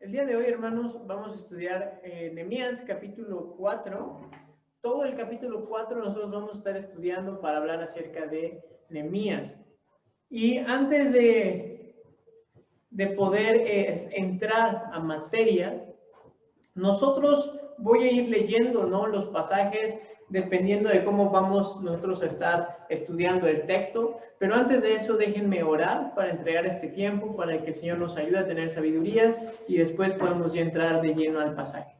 El día de hoy, hermanos, vamos a estudiar Nehemías capítulo 4. Todo el capítulo 4 nosotros vamos a estar estudiando para hablar acerca de Nehemías. Y antes de poder entrar a materia, nosotros voy a ir leyendo, ¿no?, los pasajes dependiendo de cómo vamos nosotros a estar estudiando el texto. Pero antes de eso, déjenme orar para entregar este tiempo, para que el Señor nos ayude a tener sabiduría y después podemos ya entrar de lleno al pasaje.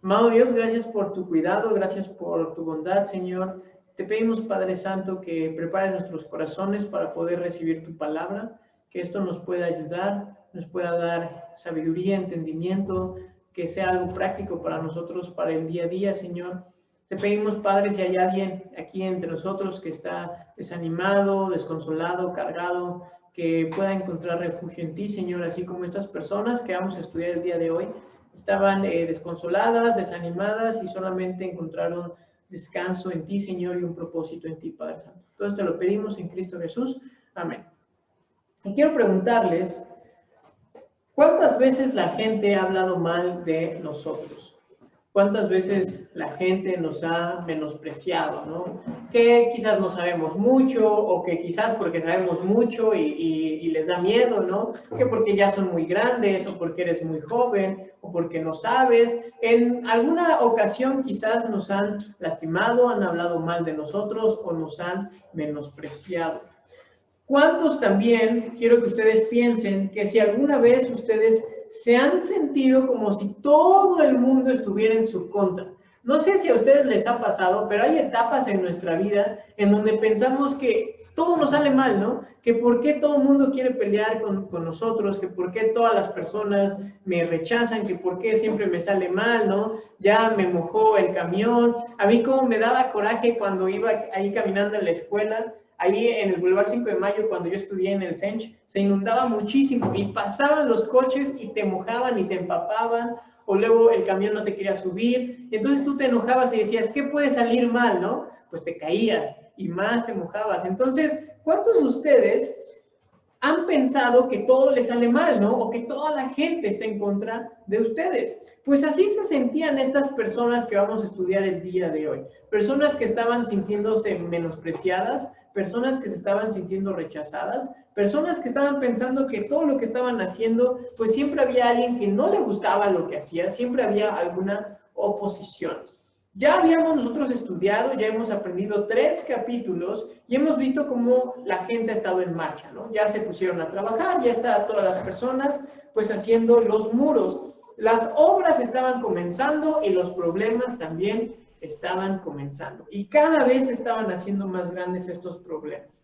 Amado Dios, gracias por tu cuidado, gracias por tu bondad, Señor. Te pedimos, Padre Santo, que prepares nuestros corazones para poder recibir tu palabra, que esto nos pueda ayudar, nos pueda dar sabiduría, entendimiento, que sea algo práctico para nosotros, para el día a día, Señor. Te pedimos, Padre, si hay alguien aquí entre nosotros que está desanimado, desconsolado, cargado, que pueda encontrar refugio en ti, Señor, así como estas personas que vamos a estudiar el día de hoy estaban desconsoladas, desanimadas y solamente encontraron descanso en ti, Señor, y un propósito en ti, Padre Santo. Entonces te lo pedimos en Cristo Jesús. Amén. Y quiero preguntarles, ¿cuántas veces la gente ha hablado mal de nosotros? ¿Cuántas veces la gente nos ha menospreciado, ¿no? Que quizás no sabemos mucho, o que quizás porque sabemos mucho y les da miedo, ¿no? Que porque ya son muy grandes, o porque eres muy joven, o porque no sabes. En alguna ocasión quizás nos han lastimado, han hablado mal de nosotros, o nos han menospreciado. ¿Cuántos también, quiero que ustedes piensen, que si alguna vez ustedes se han sentido como si todo el mundo estuviera en su contra? No sé si a ustedes les ha pasado, pero hay etapas en nuestra vida en donde pensamos que todo nos sale mal, ¿no? Que por qué todo el mundo quiere pelear con nosotros, que por qué todas las personas me rechazan, que por qué siempre me sale mal, ¿no? Ya me mojó el camión. A mí como me daba coraje cuando iba ahí caminando en la escuela. Ahí en el Boulevard 5 de Mayo, cuando yo estudié en el CENCH, se inundaba muchísimo y pasaban los coches y te mojaban y te empapaban, o luego el camión no te quería subir, y entonces tú te enojabas y decías, ¿qué puede salir mal, no? Pues te caías y más te mojabas. Entonces, ¿cuántos de ustedes han pensado que todo les sale mal, ¿no? O que toda la gente está en contra de ustedes. Pues así se sentían estas personas que vamos a estudiar el día de hoy. Personas que estaban sintiéndose menospreciadas, personas que se estaban sintiendo rechazadas, personas que estaban pensando que todo lo que estaban haciendo, pues siempre había alguien que no le gustaba lo que hacía, siempre había alguna oposición. Ya habíamos nosotros estudiado, ya hemos aprendido 3 capítulos y hemos visto cómo la gente ha estado en marcha, ¿no? Ya se pusieron a trabajar, ya están todas las personas pues haciendo los muros. Las obras estaban comenzando y los problemas también estaban comenzando. Y cada vez estaban haciendo más grandes estos problemas.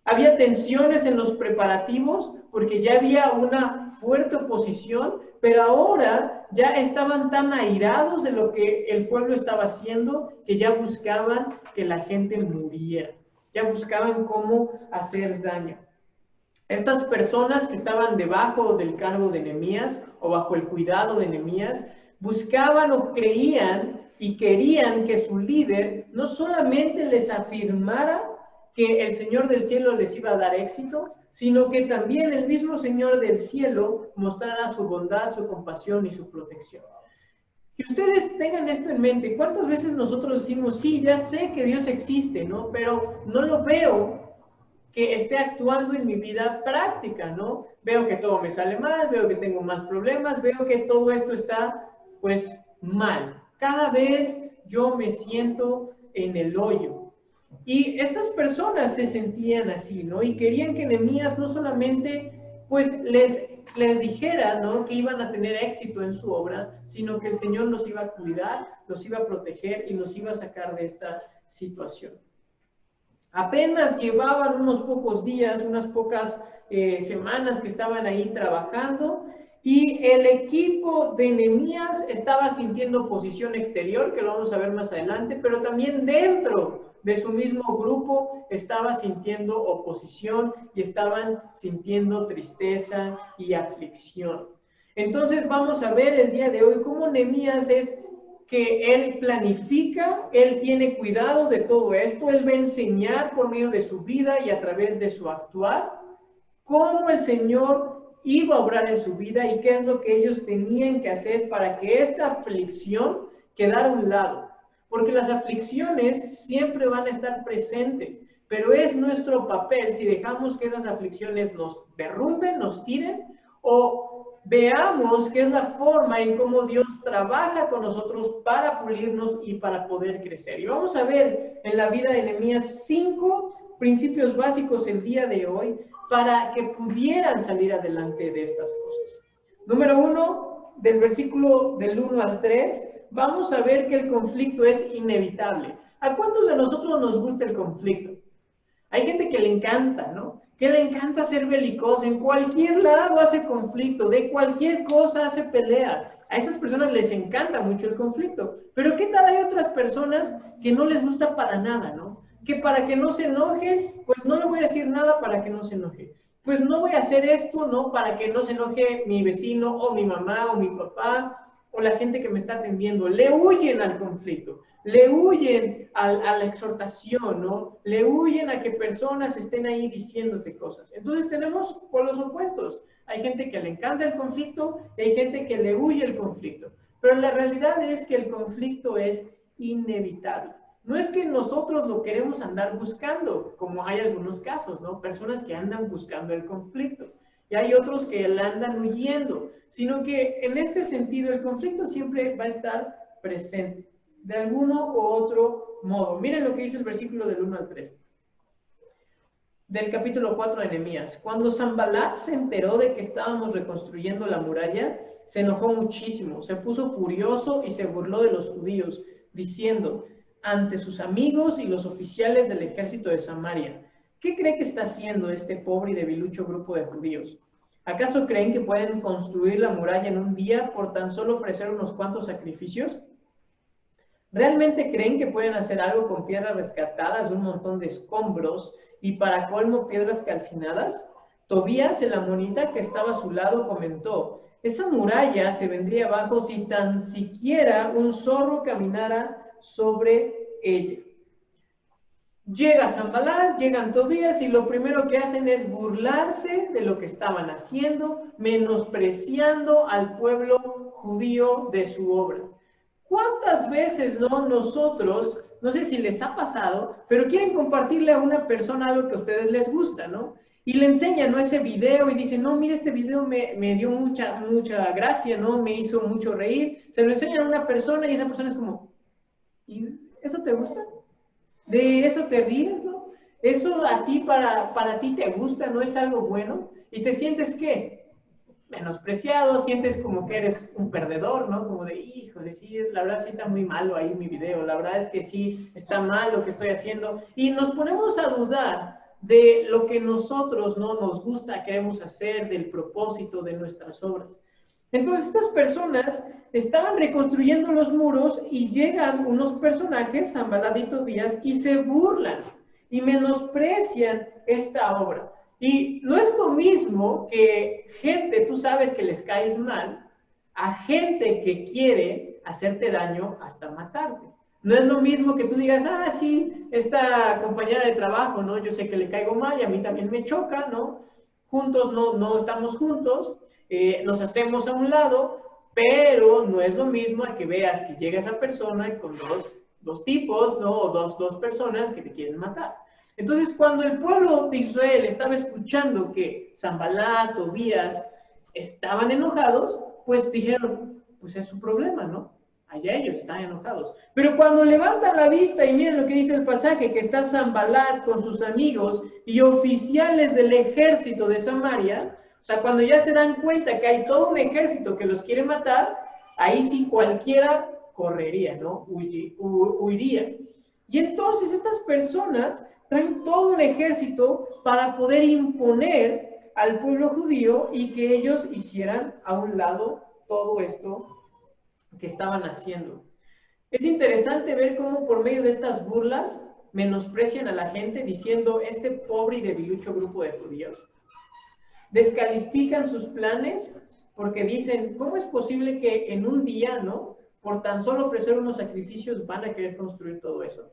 Había tensiones en los preparativos porque ya había una fuerte oposición, pero ahora ya estaban tan airados de lo que el pueblo estaba haciendo que ya buscaban que la gente muriera, ya buscaban cómo hacer daño. Estas personas que estaban debajo del cargo de Nehemías o bajo el cuidado de Nehemías buscaban o creían y querían que su líder no solamente les afirmara que el Señor del cielo les iba a dar éxito, sino que también el mismo Señor del cielo mostrara su bondad, su compasión y su protección. Que ustedes tengan esto en mente. ¿Cuántas veces nosotros decimos, sí, ya sé que Dios existe, ¿no? Pero no lo veo que esté actuando en mi vida práctica, ¿no? Veo que todo me sale mal, veo que tengo más problemas, veo que todo esto está, pues, mal. Cada vez yo me siento en el hoyo. Y estas personas se sentían así, ¿no? Y querían que Nehemías no solamente, pues, les dijera, ¿no?, que iban a tener éxito en su obra, sino que el Señor los iba a cuidar, los iba a proteger y los iba a sacar de esta situación. Apenas llevaban unos pocos días, unas pocas semanas que estaban ahí trabajando, y el equipo de Nehemías estaba sintiendo oposición exterior, que lo vamos a ver más adelante, pero también dentro de su mismo grupo estaba sintiendo oposición y estaban sintiendo tristeza y aflicción. Entonces vamos a ver el día de hoy cómo Nehemías es que él planifica, él tiene cuidado de todo esto, él va a enseñar por medio de su vida y a través de su actuar, cómo el Señor iba a obrar en su vida y qué es lo que ellos tenían que hacer para que esta aflicción quedara a un lado. Porque las aflicciones siempre van a estar presentes, pero es nuestro papel si dejamos que esas aflicciones nos derrumben, nos tiren, o veamos qué es la forma en cómo Dios trabaja con nosotros para pulirnos y para poder crecer. Y vamos a ver en la vida de Nehemías 5 principios básicos el día de hoy para que pudieran salir adelante de estas cosas. Número 1, del versículo del 1 al 3, vamos a ver que el conflicto es inevitable. ¿A cuántos de nosotros nos gusta el conflicto? Hay gente que le encanta, ¿no? Que le encanta ser belicoso, en cualquier lado hace conflicto, de cualquier cosa hace pelea. A esas personas les encanta mucho el conflicto. Pero ¿qué tal hay otras personas que no les gusta para nada, ¿no? Que para que no se enoje, pues no le voy a decir nada para que no se enoje. Pues no voy a hacer esto, ¿no? Para que no se enoje mi vecino o mi mamá o mi papá o la gente que me está atendiendo. Le huyen al conflicto, le huyen a la exhortación, ¿no? Le huyen a que personas estén ahí diciéndote cosas. Entonces tenemos por los opuestos. Hay gente que le encanta el conflicto y hay gente que le huye el conflicto. Pero la realidad es que el conflicto es inevitable. No es que nosotros lo queremos andar buscando, como hay algunos casos, ¿no? Personas que andan buscando el conflicto. Y hay otros que la andan huyendo, sino que en este sentido el conflicto siempre va a estar presente, de alguno u otro modo. Miren lo que dice el versículo del 1 al 3, del capítulo 4 de Nehemías. Cuando Sanbalat se enteró de que estábamos reconstruyendo la muralla, se enojó muchísimo, se puso furioso y se burló de los judíos, diciendo ante sus amigos y los oficiales del ejército de Samaria: ¿qué cree que está haciendo este pobre y debilucho grupo de judíos? ¿Acaso creen que pueden construir la muralla en un día por tan solo ofrecer unos cuantos sacrificios? ¿Realmente creen que pueden hacer algo con piedras rescatadas de un montón de escombros y para colmo piedras calcinadas? Tobías, el amonita que estaba a su lado, comentó: esa muralla se vendría abajo si tan siquiera un zorro caminara sobre ella. Llega Sanbalat, llegan Tobías y lo primero que hacen es burlarse de lo que estaban haciendo, menospreciando al pueblo judío de su obra. ¿Cuántas veces nosotros, no sé si les ha pasado, pero quieren compartirle a una persona algo que a ustedes les gusta, ¿no? Y le enseñan, ¿no?, ese video y dicen: no, mira, este video me dio mucha gracia, ¿no? Me hizo mucho reír. Se lo enseñan a una persona y esa persona es como: ¿y eso te gusta? ¿De eso te ríes, no? ¿Eso a ti, para ti te gusta, no es algo bueno? Y te sientes, ¿qué? Menospreciado, sientes como que eres un perdedor, ¿no? Como de, híjole, sí, la verdad sí está muy malo ahí mi video, la verdad es que sí está mal lo que estoy haciendo. Y nos ponemos a dudar de lo que nosotros no nos gusta, queremos hacer, del propósito de nuestras obras. Entonces estas personas estaban reconstruyendo los muros y llegan unos personajes, Sanbalat y Tobías, y se burlan y menosprecian esta obra. Y no es lo mismo que gente, tú sabes que les caes mal, a gente que quiere hacerte daño hasta matarte. No es lo mismo que tú digas: ah, sí, esta compañera de trabajo, ¿no? Yo sé que le caigo mal y a mí también me choca, ¿no? Juntos no estamos juntos, nos hacemos a un lado, pero no es lo mismo a que veas que llega esa persona con dos tipos, ¿no? O dos personas que te quieren matar. Entonces, cuando el pueblo de Israel estaba escuchando que Sanbalat, Tobías estaban enojados, pues dijeron: pues es su problema, ¿no? Allá ellos están enojados. Pero cuando levantan la vista y miren lo que dice el pasaje, que está Sanbalat con sus amigos y oficiales del ejército de Samaria, o sea, cuando ya se dan cuenta que hay todo un ejército que los quiere matar, ahí sí cualquiera correría, ¿no? Huiría. Y entonces estas personas traen todo un ejército para poder imponer al pueblo judío y que ellos hicieran a un lado todo esto que estaban haciendo. Es interesante ver cómo por medio de estas burlas menosprecian a la gente diciendo: este pobre y debilucho grupo de judíos. Descalifican sus planes porque dicen: ¿cómo es posible que en un día, ¿no?, por tan solo ofrecer unos sacrificios van a querer construir todo eso?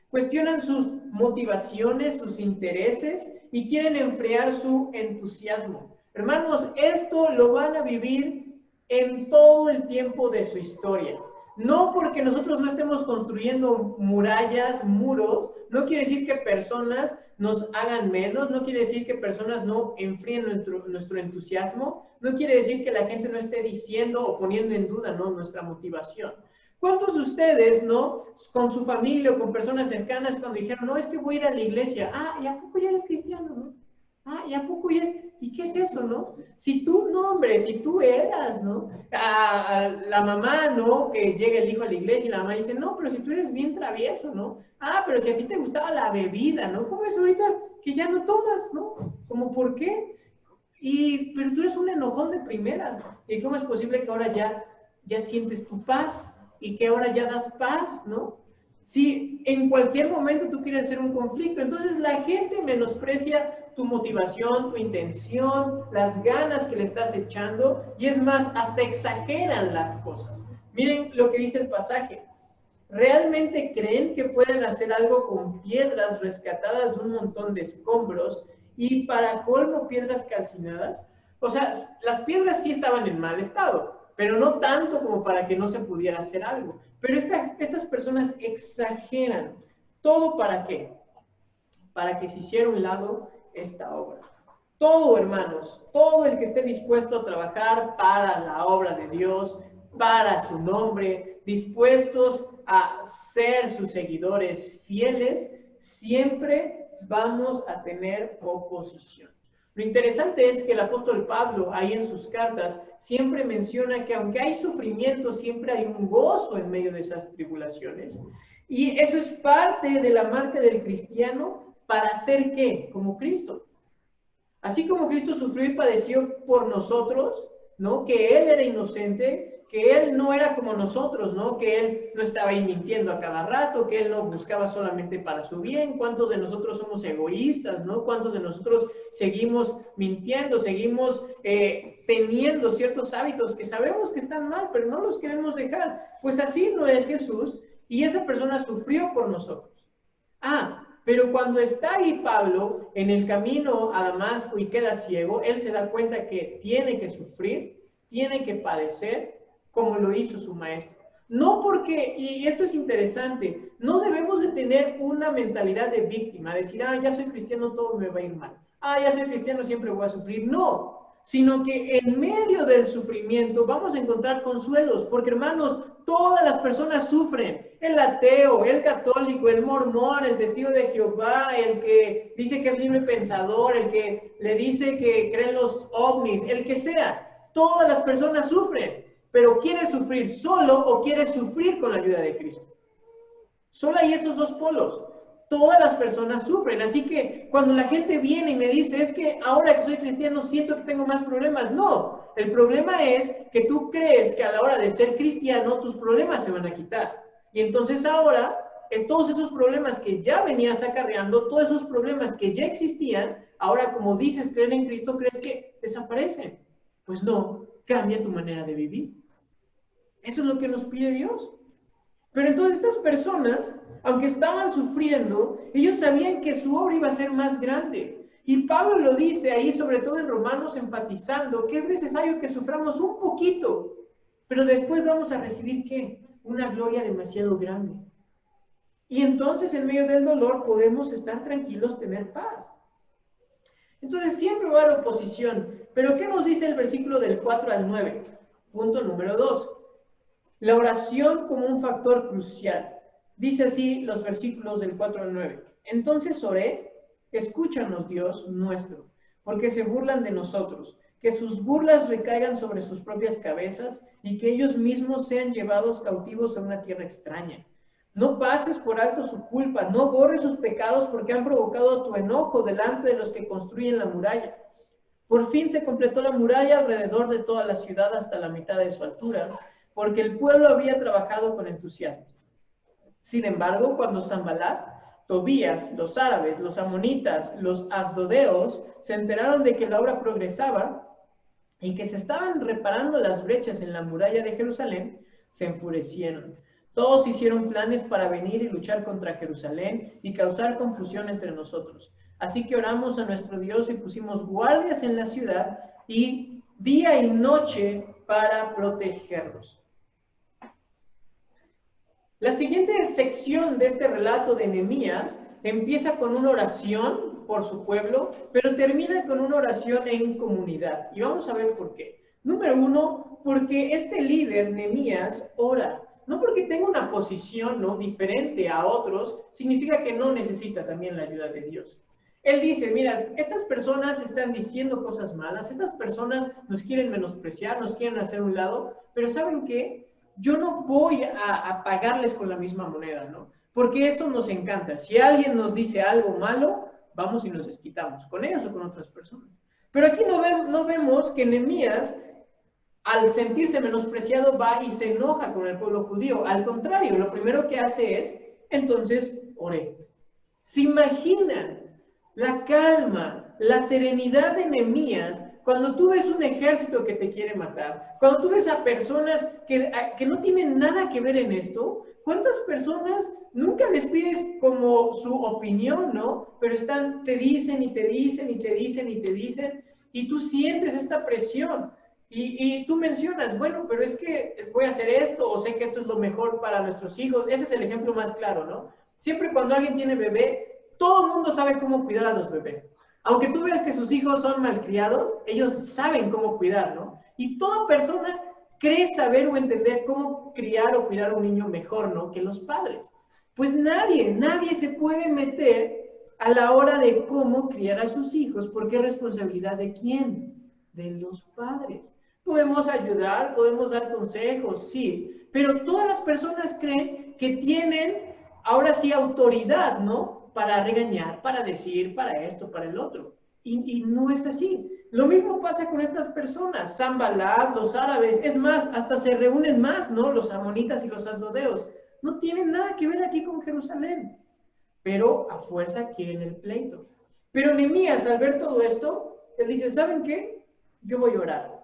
Cuestionan sus motivaciones, sus intereses y quieren enfriar su entusiasmo. Hermanos, esto lo van a vivir en todo el tiempo de su historia. No porque nosotros no estemos construyendo murallas, muros, no quiere decir que personas nos hagan menos, no quiere decir que personas no enfríen nuestro entusiasmo, no quiere decir que la gente no esté diciendo o poniendo en duda, ¿no?, nuestra motivación. ¿Cuántos de ustedes, no, con su familia o con personas cercanas, cuando dijeron, no, es que voy a ir a la iglesia, ¿y a poco ya eres cristiano, no? ¿Y a poco ya es? ¿Y qué es eso, no? Si tú, no, hombre, si tú eras, ¿no? A la mamá, ¿no? Que llega el hijo a la iglesia y la mamá dice, no, pero si tú eres bien travieso, ¿no? Pero si a ti te gustaba la bebida, ¿no? ¿Cómo es ahorita que ya no tomas, ¿no? ¿Cómo por qué? Pero tú eres un enojón de primera. ¿Y cómo es posible que ahora ya sientes tu paz? Y que ahora ya das paz, ¿no? Si en cualquier momento tú quieres hacer un conflicto, entonces la gente menosprecia tu motivación, tu intención, las ganas que le estás echando, y es más, hasta exageran las cosas. Miren lo que dice el pasaje. ¿Realmente creen que pueden hacer algo con piedras rescatadas de un montón de escombros y para colmo piedras calcinadas? O sea, las piedras sí estaban en mal estado, pero no tanto como para que no se pudiera hacer algo. Pero estas personas exageran. ¿Todo para qué? Para que se hiciera a un lado esta obra. Todo, hermanos, todo el que esté dispuesto a trabajar para la obra de Dios, para su nombre, dispuestos a ser sus seguidores fieles, siempre vamos a tener oposición. Lo interesante es que el apóstol Pablo, ahí en sus cartas, siempre menciona que aunque hay sufrimiento, siempre hay un gozo en medio de esas tribulaciones. Y eso es parte de la marca del cristiano para ser ¿qué? Como Cristo. Así como Cristo sufrió y padeció por nosotros, ¿no? Que Él era inocente, que Él no era como nosotros, ¿no? Que Él no estaba ahí mintiendo a cada rato, que Él no buscaba solamente para su bien. ¿Cuántos de nosotros somos egoístas, ¿no? ¿Cuántos de nosotros seguimos mintiendo, seguimos teniendo ciertos hábitos que sabemos que están mal, pero no los queremos dejar? Pues así no es Jesús, y esa persona sufrió por nosotros. Pero cuando está ahí Pablo en el camino a Damasco y queda ciego, él se da cuenta que tiene que sufrir, tiene que padecer, como lo hizo su maestro. No porque, y esto es interesante, no debemos de tener una mentalidad de víctima, decir, ya soy cristiano, todo me va a ir mal. Ya soy cristiano, siempre voy a sufrir. No, sino que en medio del sufrimiento vamos a encontrar consuelos, porque hermanos, todas las personas sufren. El ateo, el católico, el mormón, el testigo de Jehová, el que dice que es libre pensador, el que le dice que cree en los ovnis, el que sea, todas las personas sufren. Pero ¿quieres sufrir solo o quieres sufrir con la ayuda de Cristo? Solo hay esos dos polos. Todas las personas sufren, así que cuando la gente viene y me dice, es que ahora que soy cristiano siento que tengo más problemas, no, el problema es que tú crees que a la hora de ser cristiano tus problemas se van a quitar, y entonces ahora, todos esos problemas que ya venías acarreando, todos esos problemas que ya existían, ahora como dices creer en Cristo, crees que desaparecen. Pues no, cambia tu manera de vivir. Eso es lo que nos pide Dios. Pero entonces estas personas, aunque estaban sufriendo, ellos sabían que su obra iba a ser más grande. Y Pablo lo dice ahí, sobre todo en Romanos, enfatizando que es necesario que suframos un poquito, pero después vamos a recibir, ¿qué? Una gloria demasiado grande. Y entonces en medio del dolor podemos estar tranquilos, tener paz. Entonces siempre va a haber oposición. Pero ¿qué nos dice el versículo del 4 al 9? Punto número 2. La oración como un factor crucial. Dice así los versículos del 4 al 9. Entonces oré, escúchanos Dios nuestro, porque se burlan de nosotros, que sus burlas recaigan sobre sus propias cabezas y que ellos mismos sean llevados cautivos a una tierra extraña. No pases por alto su culpa, no borres sus pecados porque han provocado tu enojo delante de los que construyen la muralla. Por fin se completó la muralla alrededor de toda la ciudad hasta la mitad de su altura, porque el pueblo había trabajado con entusiasmo. Sin embargo, cuando Sanballat, Tobías, los árabes, los amonitas, los asdodeos, se enteraron de que la obra progresaba y que se estaban reparando las brechas en la muralla de Jerusalén, se enfurecieron. Todos hicieron planes para venir y luchar contra Jerusalén y causar confusión entre nosotros. Así que oramos a nuestro Dios y pusimos guardias en la ciudad y día y noche para protegerlos. La siguiente sección de este relato de Nehemías empieza con una oración por su pueblo, pero termina con una oración en comunidad. Y vamos a ver por qué. Número uno, porque este líder, Nehemías, ora. No porque tenga una posición, ¿no?, diferente a otros, significa que no necesita también la ayuda de Dios. Él dice, mira, estas personas están diciendo cosas malas, estas personas nos quieren menospreciar, nos quieren hacer un lado, pero ¿saben qué? Yo no voy a pagarles con la misma moneda, ¿no? Porque eso nos encanta. Si alguien nos dice algo malo, vamos y nos desquitamos, con ellos o con otras personas. Pero aquí no vemos que Nehemías, al sentirse menospreciado, va y se enoja con el pueblo judío. Al contrario, lo primero que hace es, entonces, oré. ¿Se imaginan la calma, la serenidad de Nehemías cuando tú ves un ejército que te quiere matar? Cuando tú ves a personas que no tienen nada que ver en esto, ¿cuántas personas nunca les pides como su opinión, ¿no? Pero te dicen y te dicen y te dicen y te dicen, y tú sientes esta presión. Y tú mencionas, bueno, pero es que voy a hacer esto, o sé que esto es lo mejor para nuestros hijos. Ese es el ejemplo más claro, ¿no? Siempre cuando alguien tiene bebé, todo el mundo sabe cómo cuidar a los bebés. Aunque tú veas que sus hijos son malcriados, ellos saben cómo cuidar, ¿no? Y toda persona cree saber o entender cómo criar o cuidar a un niño mejor, ¿no?, que los padres. Pues nadie se puede meter a la hora de cómo criar a sus hijos, porque es responsabilidad de quién, de los padres. Podemos ayudar, podemos dar consejos, sí, pero todas las personas creen que tienen ahora sí autoridad, ¿no?, para regañar, para decir, para esto, para el otro. Y no es así. Lo mismo pasa con estas personas, Sanballat, los árabes, es más, hasta se reúnen más, ¿no?, los amonitas y los asdodeos. No tienen nada que ver aquí con Jerusalén, pero a fuerza quieren el pleito. Pero Nehemías, al ver todo esto, él dice, ¿saben qué? Yo voy a orar.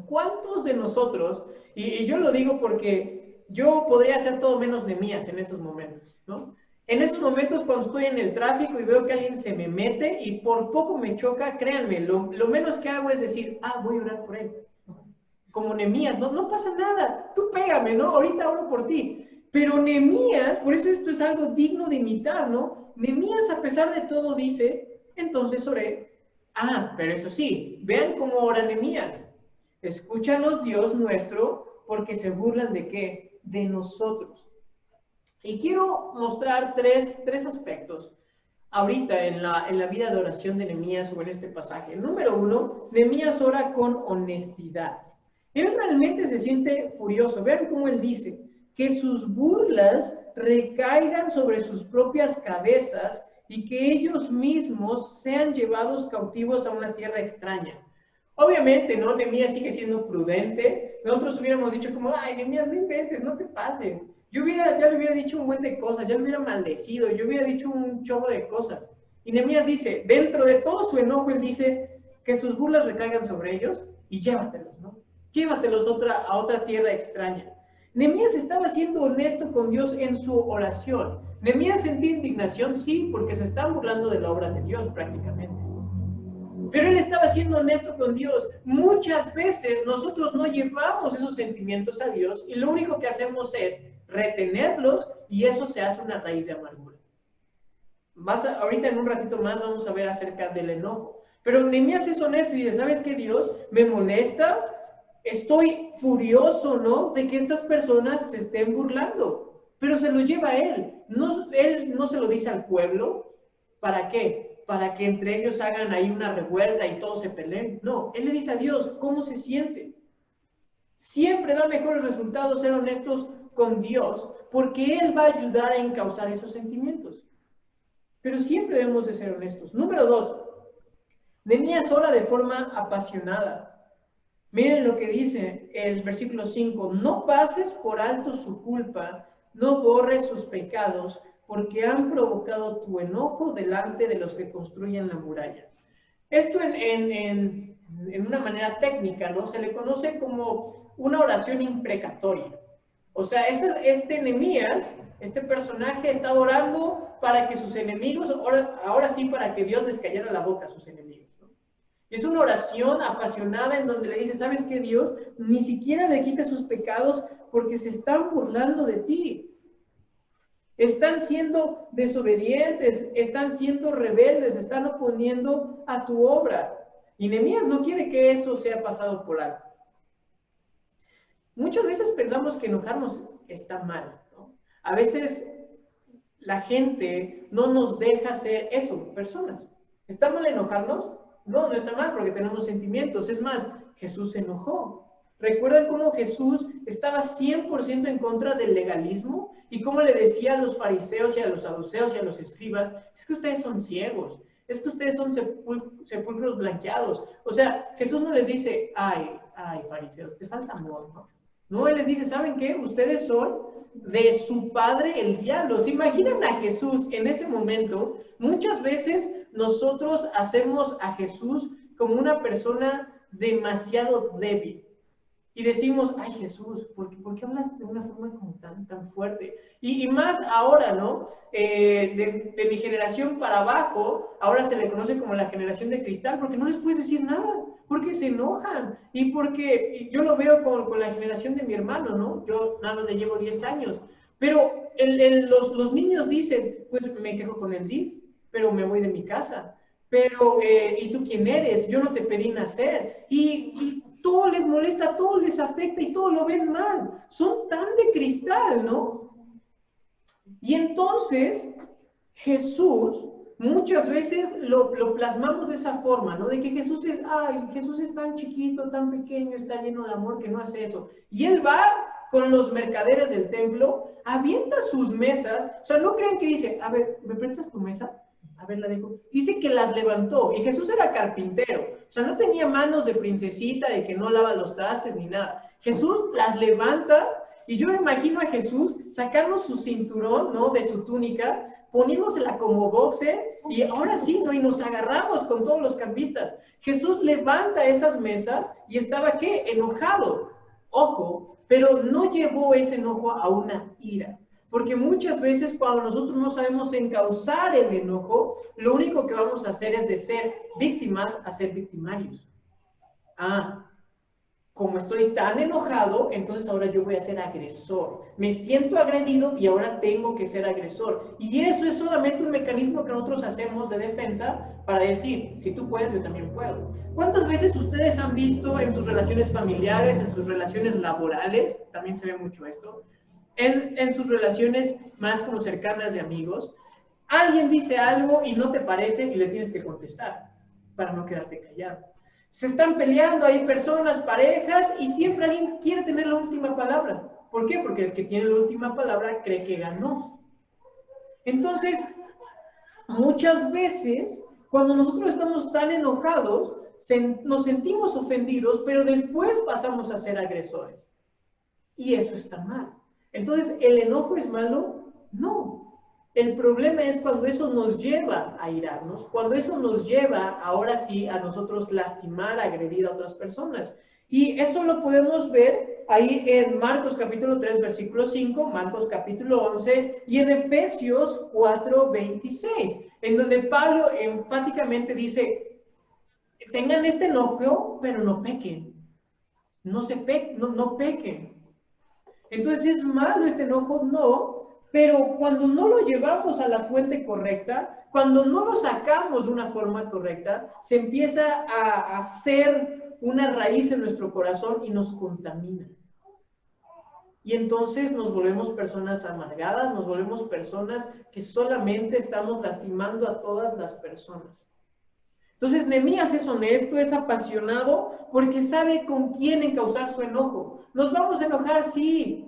¿Cuántos de nosotros, y yo lo digo porque yo podría hacer todo menos Nehemías en esos momentos, ¿no? En esos momentos cuando estoy en el tráfico y veo que alguien se me mete y por poco me choca, créanme, lo menos que hago es decir, voy a orar por él. Como Nehemías, no pasa nada, tú pégame, ¿no? Ahorita oro por ti. Pero Nehemías, por eso esto es algo digno de imitar, ¿no? Nehemías, a pesar de todo, dice, entonces oré. Pero eso sí, vean cómo ora Nehemías. Escúchanos, Dios nuestro, porque se burlan ¿de qué? De nosotros. Y quiero mostrar tres aspectos ahorita en la vida de oración de Nehemías o en este pasaje. Número uno, Nehemías ora con honestidad. Él realmente se siente furioso. Vean cómo él dice, que sus burlas recaigan sobre sus propias cabezas y que ellos mismos sean llevados cautivos a una tierra extraña. Obviamente, ¿no? Nehemías sigue siendo prudente. Nosotros hubiéramos dicho como, Nehemías, no inventes, no te pases. Ya le hubiera dicho un buen de cosas, ya le hubiera maldecido, yo hubiera dicho un chorro de cosas. Y Nehemías dice, dentro de todo su enojo, él dice que sus burlas recaigan sobre ellos y llévatelos, ¿no? Llévatelos a otra tierra extraña. Nehemías estaba siendo honesto con Dios en su oración. Nehemías sentía indignación, sí, porque se están burlando de la obra de Dios prácticamente. Pero él estaba siendo honesto con Dios. Muchas veces nosotros no llevamos esos sentimientos a Dios y lo único que hacemos es retenerlos y eso se hace una raíz de amargura. Ahorita en un ratito más vamos a ver acerca del enojo. Pero Nehemías es honesto y dice, ¿sabes qué, Dios? Me molesta, estoy furioso, ¿no?, de que estas personas se estén burlando. Pero se lo lleva a él. Él no se lo dice al pueblo. ¿Para qué? Para que entre ellos hagan ahí una revuelta y todos se peleen. No, él le dice a Dios cómo se siente. Siempre da mejores resultados ser honestos con Dios, porque Él va a ayudar a encauzar esos sentimientos. Pero siempre debemos de ser honestos. Número 2, Nehemías ora de forma apasionada. Miren lo que dice el versículo 5, no pases por alto su culpa, no borres sus pecados, porque han provocado tu enojo delante de los que construyen la muralla. Esto en una manera técnica, ¿no?, se le conoce como una oración imprecatoria. O sea, este Nehemías, este personaje, está orando para que sus enemigos, ahora sí, para que Dios les callara la boca a sus enemigos, ¿no? Es una oración apasionada en donde le dice, ¿sabes qué, Dios? Ni siquiera le quita sus pecados porque se están burlando de ti. Están siendo desobedientes, están siendo rebeldes, están oponiendo a tu obra. Y Nehemías no quiere que eso sea pasado por alto. Muchas veces pensamos que enojarnos está mal, ¿no? A veces la gente no nos deja ser eso, personas. ¿Está mal enojarnos? No, no está mal porque tenemos sentimientos. Es más, Jesús se enojó. ¿Recuerdan cómo Jesús estaba 100% en contra del legalismo? Y cómo le decía a los fariseos y a los saduceos y a los escribas, es que ustedes son ciegos, es que ustedes son sepulcros blanqueados. O sea, Jesús no les dice, ay, fariseos, te falta amor, ¿no? No, Él les dice, ¿saben qué? Ustedes son de su padre el diablo. ¿Se imaginan a Jesús en ese momento? Muchas veces nosotros hacemos a Jesús como una persona demasiado débil. Y decimos, ay Jesús, ¿por qué hablas de una forma como tan fuerte? Y más ahora, ¿no? De mi generación para abajo, ahora se le conoce como la generación de cristal, porque no les puedes decir nada, porque se enojan. Y porque yo lo veo con la generación de mi hermano, ¿no? Yo nada más le llevo 10 años. Pero los niños dicen, pues me quejo con el DIF, pero me voy de mi casa. Pero, ¿y tú quién eres? Yo no te pedí nacer. Y todo les molesta, todo les afecta y todo lo ven mal. Son tan de cristal, ¿no? Y entonces, Jesús, muchas veces lo plasmamos de esa forma, ¿no? De que Jesús es, ay, Jesús es tan chiquito, tan pequeño, está lleno de amor que no hace eso. Y Él va con los mercaderes del templo, avienta sus mesas, o sea, no crean que dice, a ver, ¿me prestas tu mesa? A ver, la dejo. Dice que las levantó y Jesús era carpintero, o sea, no tenía manos de princesita, de que no lava los trastes ni nada. Jesús las levanta y yo me imagino a Jesús sacando su cinturón, ¿no? De su túnica, poniéndosela como boxe y ahora sí, ¿no? Y nos agarramos con todos los campistas. Jesús levanta esas mesas y estaba, ¿qué? Enojado. Ojo, pero no llevó ese enojo a una ira. Porque muchas veces cuando nosotros no sabemos encauzar el enojo, lo único que vamos a hacer es de ser víctimas a ser victimarios. Como estoy tan enojado, entonces ahora yo voy a ser agresor. Me siento agredido y ahora tengo que ser agresor. Y eso es solamente un mecanismo que nosotros hacemos de defensa para decir, si tú puedes, yo también puedo. ¿Cuántas veces ustedes han visto en sus relaciones familiares, en sus relaciones laborales, también se ve mucho esto, en sus relaciones más como cercanas de amigos, alguien dice algo y no te parece y le tienes que contestar para no quedarte callado? Se están peleando, hay personas, parejas, y siempre alguien quiere tener la última palabra. ¿Por qué? Porque el que tiene la última palabra cree que ganó. Entonces, muchas veces, cuando nosotros estamos tan enojados, nos sentimos ofendidos, pero después pasamos a ser agresores. Y eso está mal. Entonces, ¿el enojo es malo? No. El problema es cuando eso nos lleva a irarnos, cuando eso nos lleva, ahora sí, a nosotros lastimar, agredir a otras personas. Y eso lo podemos ver ahí en Marcos capítulo 3, versículo 5, Marcos capítulo 11 y en Efesios 4, 26, en donde Pablo enfáticamente dice, tengan este enojo, pero no pequen. No pequen. Entonces, ¿es malo este enojo? No, pero cuando no lo llevamos a la fuente correcta, cuando no lo sacamos de una forma correcta, se empieza a hacer una raíz en nuestro corazón y nos contamina. Y entonces nos volvemos personas amargadas, nos volvemos personas que solamente estamos lastimando a todas las personas. Entonces, Nehemías es honesto, es apasionado, porque sabe con quién encauzar su enojo. ¿Nos vamos a enojar? Sí,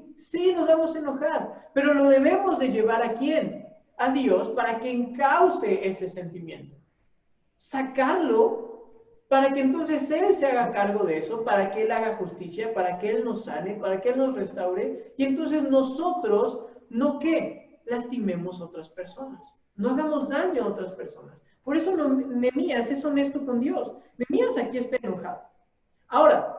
nos vamos a enojar, pero lo debemos de llevar ¿a quién? A Dios, para que encauce ese sentimiento. Sacarlo, para que entonces Él se haga cargo de eso, para que Él haga justicia, para que Él nos sane, para que Él nos restaure, y entonces nosotros, ¿no qué? Lastimemos a otras personas, no hagamos daño a otras personas. Por eso Nehemías es honesto con Dios. Nehemías aquí está enojado. Ahora,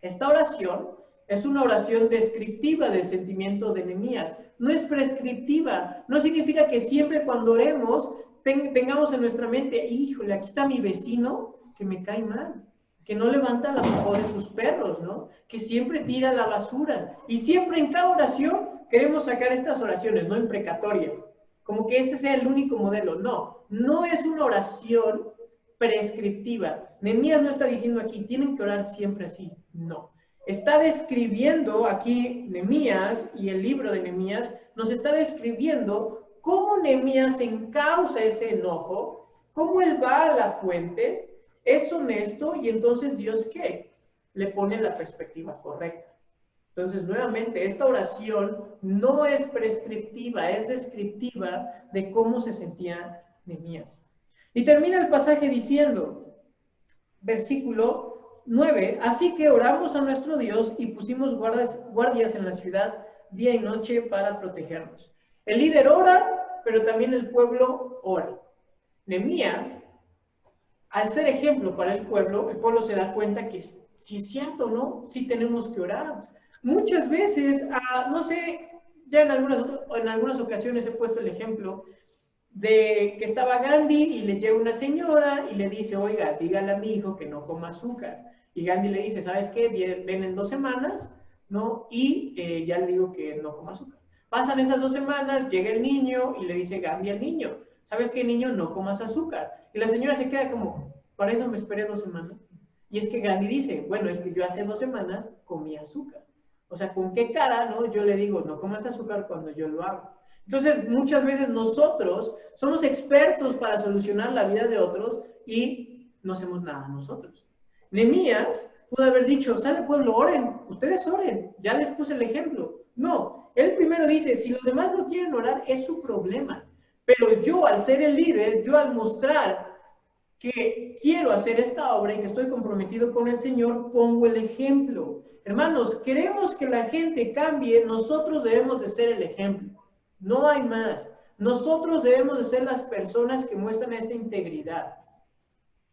esta oración es una oración descriptiva del sentimiento de Nehemías. No es prescriptiva. No significa que siempre cuando oremos tengamos en nuestra mente, híjole, aquí está mi vecino que me cae mal, que no levanta la popó de sus perros, ¿no? Que siempre tira la basura. Y siempre en cada oración queremos sacar estas oraciones, no imprecatorias, como que ese sea el único modelo. No, no es una oración prescriptiva. Nehemías no está diciendo aquí, tienen que orar siempre así. No. Está describiendo aquí Nehemías, y el libro de Nehemías nos está describiendo cómo Nehemías encausa ese enojo, cómo él va a la fuente, es honesto, y entonces Dios, ¿qué? Le pone la perspectiva correcta. Entonces, nuevamente, esta oración no es prescriptiva, es descriptiva de cómo se sentía Nehemías. Y termina el pasaje diciendo, versículo 9, así que oramos a nuestro Dios y pusimos guardias en la ciudad día y noche para protegernos. El líder ora, pero también el pueblo ora. Nehemías, al ser ejemplo para el pueblo se da cuenta que si es cierto, ¿no? Sí tenemos que orar. Muchas veces, no sé, ya en algunas ocasiones he puesto el ejemplo de que estaba Gandhi y le llega una señora y le dice, oiga, dígale a mi hijo que no coma azúcar. Y Gandhi le dice, ¿sabes qué? Ven en 2 semanas, ¿no? Y ya le digo que no coma azúcar. Pasan esas 2 semanas, llega el niño y le dice Gandhi al niño, ¿sabes qué, niño? No comas azúcar. Y la señora se queda como, ¿para eso me esperé 2 semanas? Y es que Gandhi dice, bueno, es que yo hace 2 semanas comí azúcar. O sea, ¿con qué cara, no? Yo le digo, no comas azúcar cuando yo lo hago. Entonces, muchas veces nosotros somos expertos para solucionar la vida de otros y no hacemos nada nosotros. Nehemías pudo haber dicho, sale pueblo, oren, ustedes oren, ya les puse el ejemplo. No, él primero dice, si los demás no quieren orar, es su problema. Pero yo, al ser el líder, yo al mostrar que quiero hacer esta obra y que estoy comprometido con el Señor, pongo el ejemplo. Hermanos, queremos que la gente cambie, nosotros debemos de ser el ejemplo. No hay más. Nosotros debemos de ser las personas que muestran esta integridad.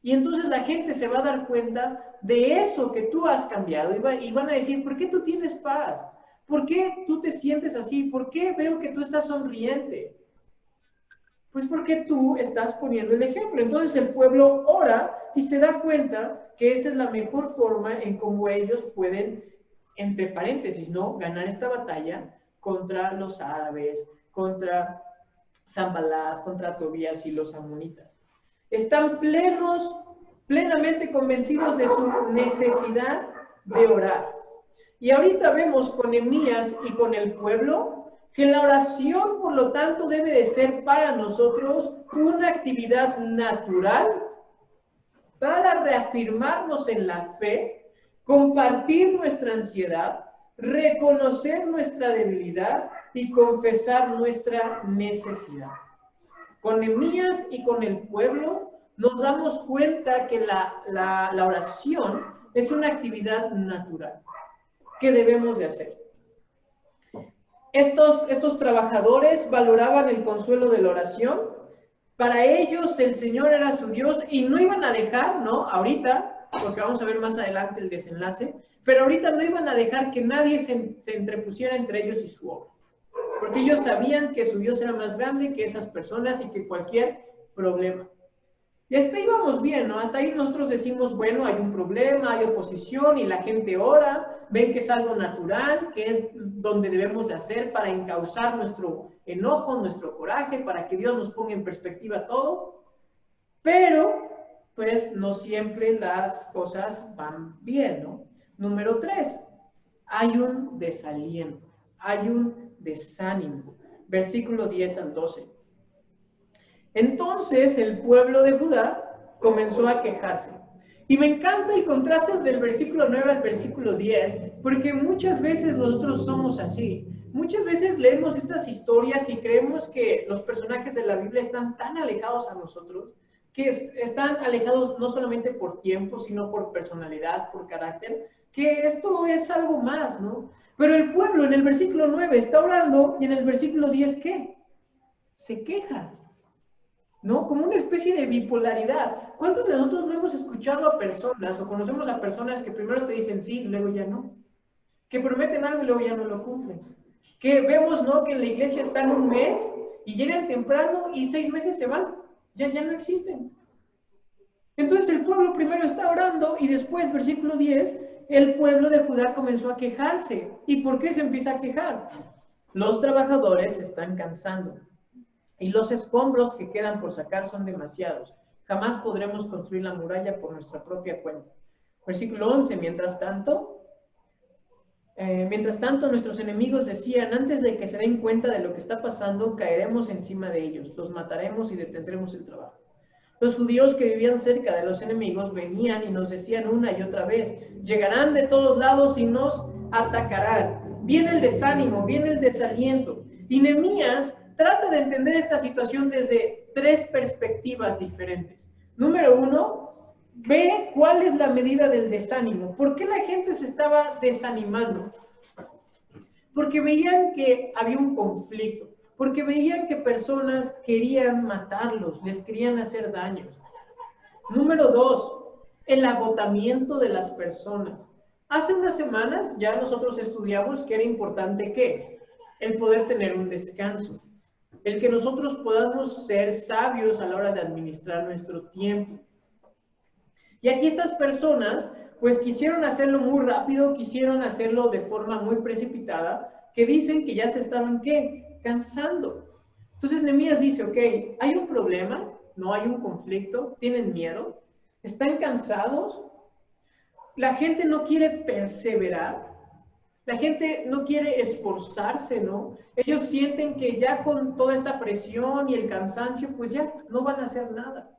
Y entonces la gente se va a dar cuenta de eso que tú has cambiado y van a decir, ¿por qué tú tienes paz? ¿Por qué tú te sientes así? ¿Por qué veo que tú estás sonriente? Pues porque tú estás poniendo el ejemplo. Entonces el pueblo ora y se da cuenta que esa es la mejor forma en cómo ellos pueden, entre paréntesis, ¿no?, ganar esta batalla contra los árabes, contra Sanballat, contra Tobías y los amonitas. Están plenamente convencidos de su necesidad de orar. Y ahorita vemos con Nehemías y con el pueblo que la oración, por lo tanto, debe de ser para nosotros una actividad natural para reafirmarnos en la fe, compartir nuestra ansiedad, reconocer nuestra debilidad y confesar nuestra necesidad. Con Nehemías y con el pueblo nos damos cuenta que la oración es una actividad natural que debemos de hacer. Estos trabajadores valoraban el consuelo de la oración. Para ellos el Señor era su Dios y no iban a dejar, ¿no? Ahorita, porque vamos a ver más adelante el desenlace, pero ahorita no iban a dejar que nadie se entrepusiera entre ellos y su obra. Porque ellos sabían que su Dios era más grande que esas personas y que cualquier problema. Y hasta ahí vamos bien, ¿no? Hasta ahí nosotros decimos, bueno, hay un problema, hay oposición y la gente ora, ven que es algo natural, que es donde debemos de hacer para encauzar nuestro enojo, nuestro coraje, para que Dios nos ponga en perspectiva todo. Pero, pues, no siempre las cosas van bien, ¿no? Número 3, hay un desaliento, hay un desánimo. Versículo 10 al 12. Entonces el pueblo de Judá comenzó a quejarse. Y me encanta el contraste del versículo 9 al versículo 10, porque muchas veces nosotros somos así. Muchas veces leemos estas historias y creemos que los personajes de la Biblia están tan alejados a nosotros, que están alejados no solamente por tiempo, sino por personalidad, por carácter, que esto es algo más, ¿no? Pero el pueblo en el versículo 9 está orando y en el versículo 10, ¿qué? Se queja. ¿No? Como una especie de bipolaridad. ¿Cuántos de nosotros no hemos escuchado a personas o conocemos a personas que primero te dicen sí, luego ya no? Que prometen algo y luego ya no lo cumplen. Que vemos, ¿no?, que en la iglesia están un mes y llegan temprano y 6 meses se van. Ya no existen. Entonces el pueblo primero está orando y después, versículo 10, el pueblo de Judá comenzó a quejarse. ¿Y por qué se empieza a quejar? Los trabajadores se están cansando y los escombros que quedan por sacar son demasiados. Jamás podremos construir la muralla por nuestra propia cuenta. Versículo 11, mientras tanto, nuestros enemigos decían, antes de que se den cuenta de lo que está pasando, caeremos encima de ellos, los mataremos y detendremos el trabajo. Los judíos que vivían cerca de los enemigos venían y nos decían una y otra vez, llegarán de todos lados y nos atacarán. Viene el desánimo, viene el desaliento. Y Nehemías trata de entender esta situación desde tres perspectivas diferentes. Número uno, ve cuál es la medida del desánimo. ¿Por qué la gente se estaba desanimando? Porque veían que había un conflicto, porque veían que personas querían matarlos, les querían hacer daños. Número dos, el agotamiento de las personas. Hace unas semanas ya nosotros estudiamos que era importante ¿qué? El poder tener un descanso, el que nosotros podamos ser sabios a la hora de administrar nuestro tiempo. Y aquí estas personas, pues quisieron hacerlo muy rápido, quisieron hacerlo de forma muy precipitada, que dicen que ya se estaban, ¿qué? Cansando. Entonces Nehemías dice, ok, hay un problema, no hay un conflicto, tienen miedo, están cansados, la gente no quiere perseverar, la gente no quiere esforzarse, ¿no? Ellos sienten que ya con toda esta presión y el cansancio, pues ya no van a hacer nada.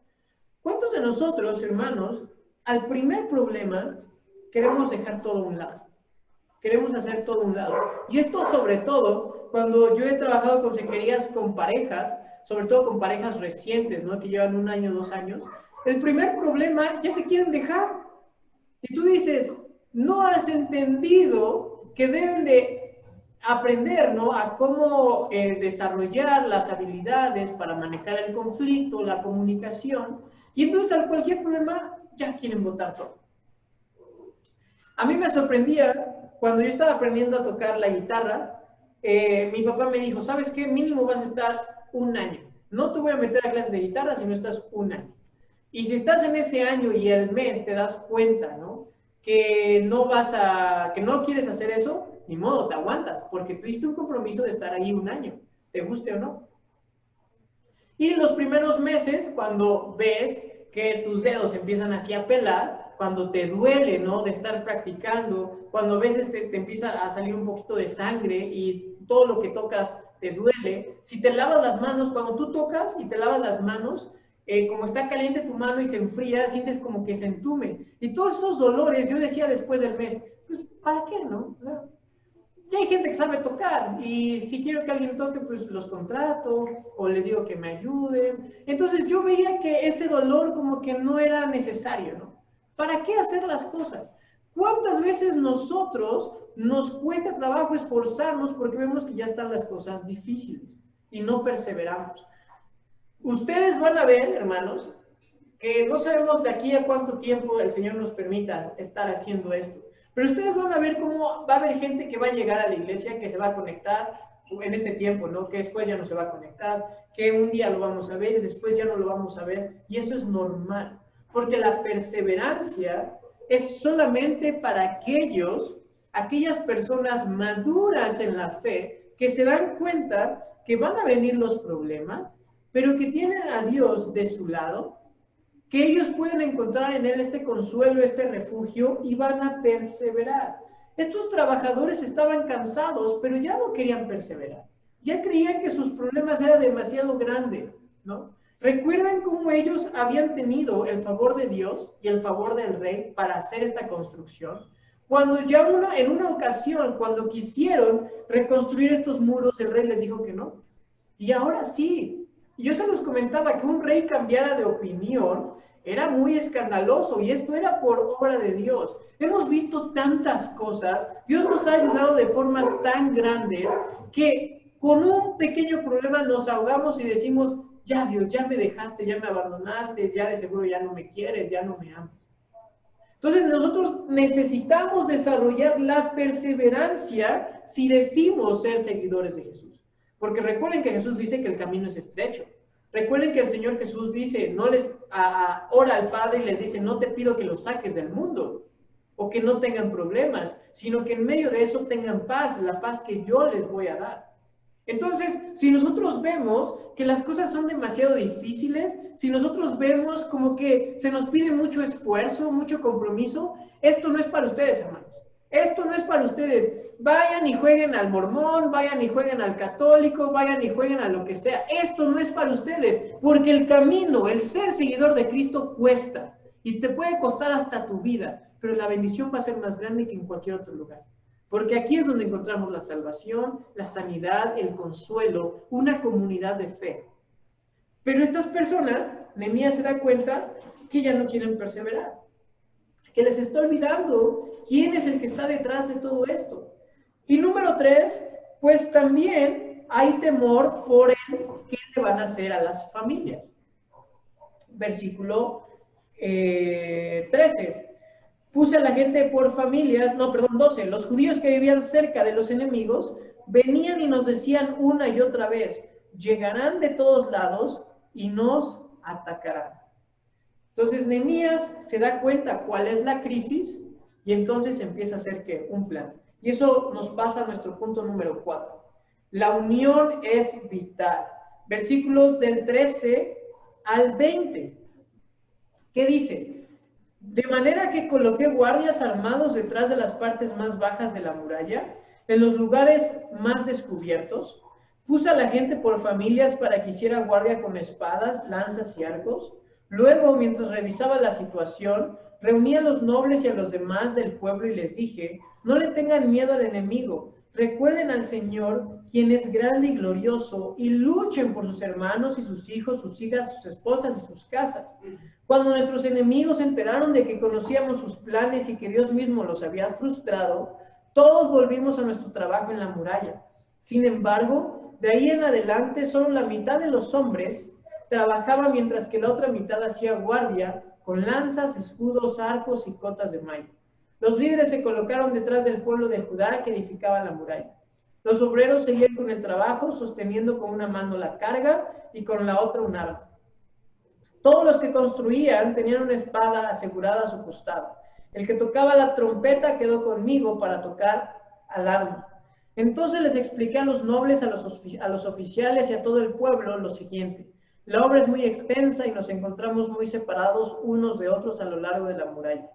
¿Cuántos de nosotros, hermanos, al primer problema queremos dejar todo a un lado? Queremos hacer todo a un lado. Y esto sobre todo cuando yo he trabajado consejerías con parejas, sobre todo con parejas recientes, ¿no? Que llevan 1 año, 2 años. El primer problema ya se quieren dejar. Y tú dices, no has entendido que deben de aprender, ¿no? A cómo desarrollar las habilidades para manejar el conflicto, la comunicación. Y entonces al cualquier problema ya quieren botar todo. A mí me sorprendía cuando yo estaba aprendiendo a tocar la guitarra, mi papá me dijo, ¿sabes qué? Mínimo vas a estar 1 año. No te voy a meter a clases de guitarra si no estás 1 año. Y si estás en ese año y el mes te das cuenta, ¿no? Que no quieres hacer eso, ni modo, te aguantas, porque tuviste un compromiso de estar ahí 1 año, te guste o no. Y los primeros meses, cuando ves que tus dedos empiezan así a pelar, cuando te duele, ¿no? De estar practicando, cuando a veces te empieza a salir un poquito de sangre y todo lo que tocas te duele. Si te lavas las manos, cuando tú tocas y te lavas las manos, como está caliente tu mano y se enfría, sientes como que se entume. Y todos esos dolores, yo decía después del mes, pues, ¿para qué, no? Ya hay gente que sabe tocar y si quiero que alguien toque, pues los contrato o les digo que me ayuden. Entonces yo veía que ese dolor como que no era necesario, ¿no? ¿Para qué hacer las cosas? ¿Cuántas veces nosotros nos cuesta trabajo esforzarnos porque vemos que ya están las cosas difíciles y no perseveramos? Ustedes van a ver, hermanos, que no sabemos de aquí a cuánto tiempo el Señor nos permita estar haciendo esto. Pero ustedes van a ver cómo va a haber gente que va a llegar a la iglesia, que se va a conectar en este tiempo, ¿no? Que después ya no se va a conectar, que un día lo vamos a ver y después ya no lo vamos a ver. Y eso es normal, porque la perseverancia es solamente para aquellas personas maduras en la fe, que se dan cuenta que van a venir los problemas, pero que tienen a Dios de su lado, que ellos pueden encontrar en Él este consuelo, este refugio, y van a perseverar. Estos trabajadores estaban cansados, pero ya no querían perseverar. Ya creían que sus problemas eran demasiado grandes, ¿no? ¿Recuerdan cómo ellos habían tenido el favor de Dios y el favor del rey para hacer esta construcción? Cuando ya en una ocasión, cuando quisieron reconstruir estos muros, el rey les dijo que no. Y ahora sí. Y yo se los comentaba que un rey cambiara de opinión era muy escandaloso y esto era por obra de Dios. Hemos visto tantas cosas, Dios nos ha ayudado de formas tan grandes que con un pequeño problema nos ahogamos y decimos, ya Dios, ya me dejaste, ya me abandonaste, ya de seguro ya no me quieres, ya no me amas. Entonces nosotros necesitamos desarrollar la perseverancia si decimos ser seguidores de Jesús. Porque recuerden que Jesús dice que el camino es estrecho. Recuerden que el Señor Jesús dice, no les ora al Padre y les dice, no te pido que los saques del mundo o que no tengan problemas, sino que en medio de eso tengan paz, la paz que yo les voy a dar. Entonces, si nosotros vemos que las cosas son demasiado difíciles, si nosotros vemos como que se nos pide mucho esfuerzo, mucho compromiso, esto no es para ustedes, hermanos. Esto no es para ustedes. Vayan y jueguen al mormón, vayan y jueguen al católico, vayan y jueguen a lo que sea. Esto no es para ustedes, porque el camino, el ser seguidor de Cristo cuesta y te puede costar hasta tu vida, pero la bendición va a ser más grande que en cualquier otro lugar. Porque aquí es donde encontramos la salvación, la sanidad, el consuelo, una comunidad de fe. Pero estas personas, Nehemías se da cuenta que ya no quieren perseverar, que les está olvidando quién es el que está detrás de todo esto. Y número 3, pues también hay temor por el qué le van a hacer a las familias. Versículo 13. Puse a la gente por familias, 12, los judíos que vivían cerca de los enemigos venían y nos decían una y otra vez, llegarán de todos lados y nos atacarán. Entonces Nehemías se da cuenta cuál es la crisis y entonces empieza a hacer ¿qué? Un plan. Y eso nos pasa a nuestro punto número 4. La unión es vital. Versículos del 13 al 20. ¿Qué dice? De manera que coloqué guardias armados detrás de las partes más bajas de la muralla, en los lugares más descubiertos. Puse a la gente por familias para que hiciera guardia con espadas, lanzas y arcos. Luego, mientras revisaba la situación, reuní a los nobles y a los demás del pueblo y les dije, no le tengan miedo al enemigo, recuerden al Señor, quien es grande y glorioso, y luchen por sus hermanos y sus hijos, sus hijas, sus esposas y sus casas. Cuando nuestros enemigos se enteraron de que conocíamos sus planes y que Dios mismo los había frustrado, todos volvimos a nuestro trabajo en la muralla. Sin embargo, de ahí en adelante, solo la mitad de los hombres trabajaba mientras que la otra mitad hacía guardia con lanzas, escudos, arcos y cotas de maíz. Los líderes se colocaron detrás del pueblo de Judá que edificaba la muralla. Los obreros seguían con el trabajo, sosteniendo con una mano la carga y con la otra un arma. Todos los que construían tenían una espada asegurada a su costado. El que tocaba la trompeta quedó conmigo para tocar al arma. Entonces les expliqué a los nobles, a los oficiales y a todo el pueblo lo siguiente. La obra es muy extensa y nos encontramos muy separados unos de otros a lo largo de la muralla.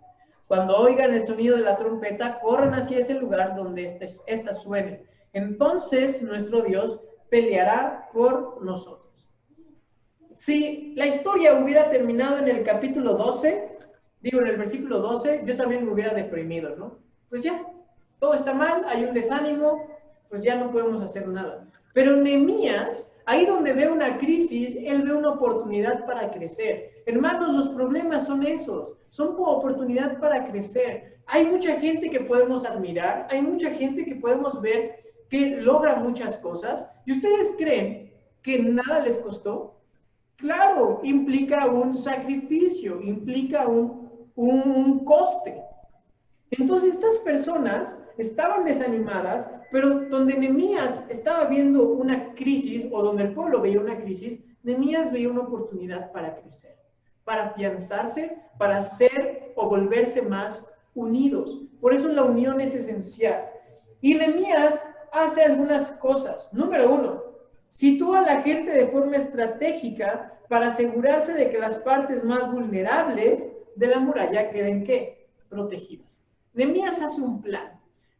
Cuando oigan el sonido de la trompeta, corran hacia ese lugar donde ésta suene. Entonces nuestro Dios peleará por nosotros. Si la historia hubiera terminado en el capítulo 12, en el versículo 12, yo también me hubiera deprimido, ¿no? Pues ya, todo está mal, hay un desánimo, pues ya no podemos hacer nada. Pero Nehemías, ahí donde ve una crisis, él ve una oportunidad para crecer. Hermanos, los problemas son esos, son oportunidad para crecer. Hay mucha gente que podemos admirar, hay mucha gente que podemos ver que logra muchas cosas. ¿Y ustedes creen que nada les costó? Claro, implica un sacrificio, implica un coste. Entonces estas personas estaban desanimadas, pero donde Nehemías estaba viendo una crisis, o donde el pueblo veía una crisis, Nehemías veía una oportunidad para crecer, para afianzarse, para ser o volverse más unidos. Por eso la unión es esencial. Y Nehemías hace algunas cosas. Número 1, sitúa a la gente de forma estratégica para asegurarse de que las partes más vulnerables de la muralla queden, ¿qué? Protegidas. Nehemías hace un plan.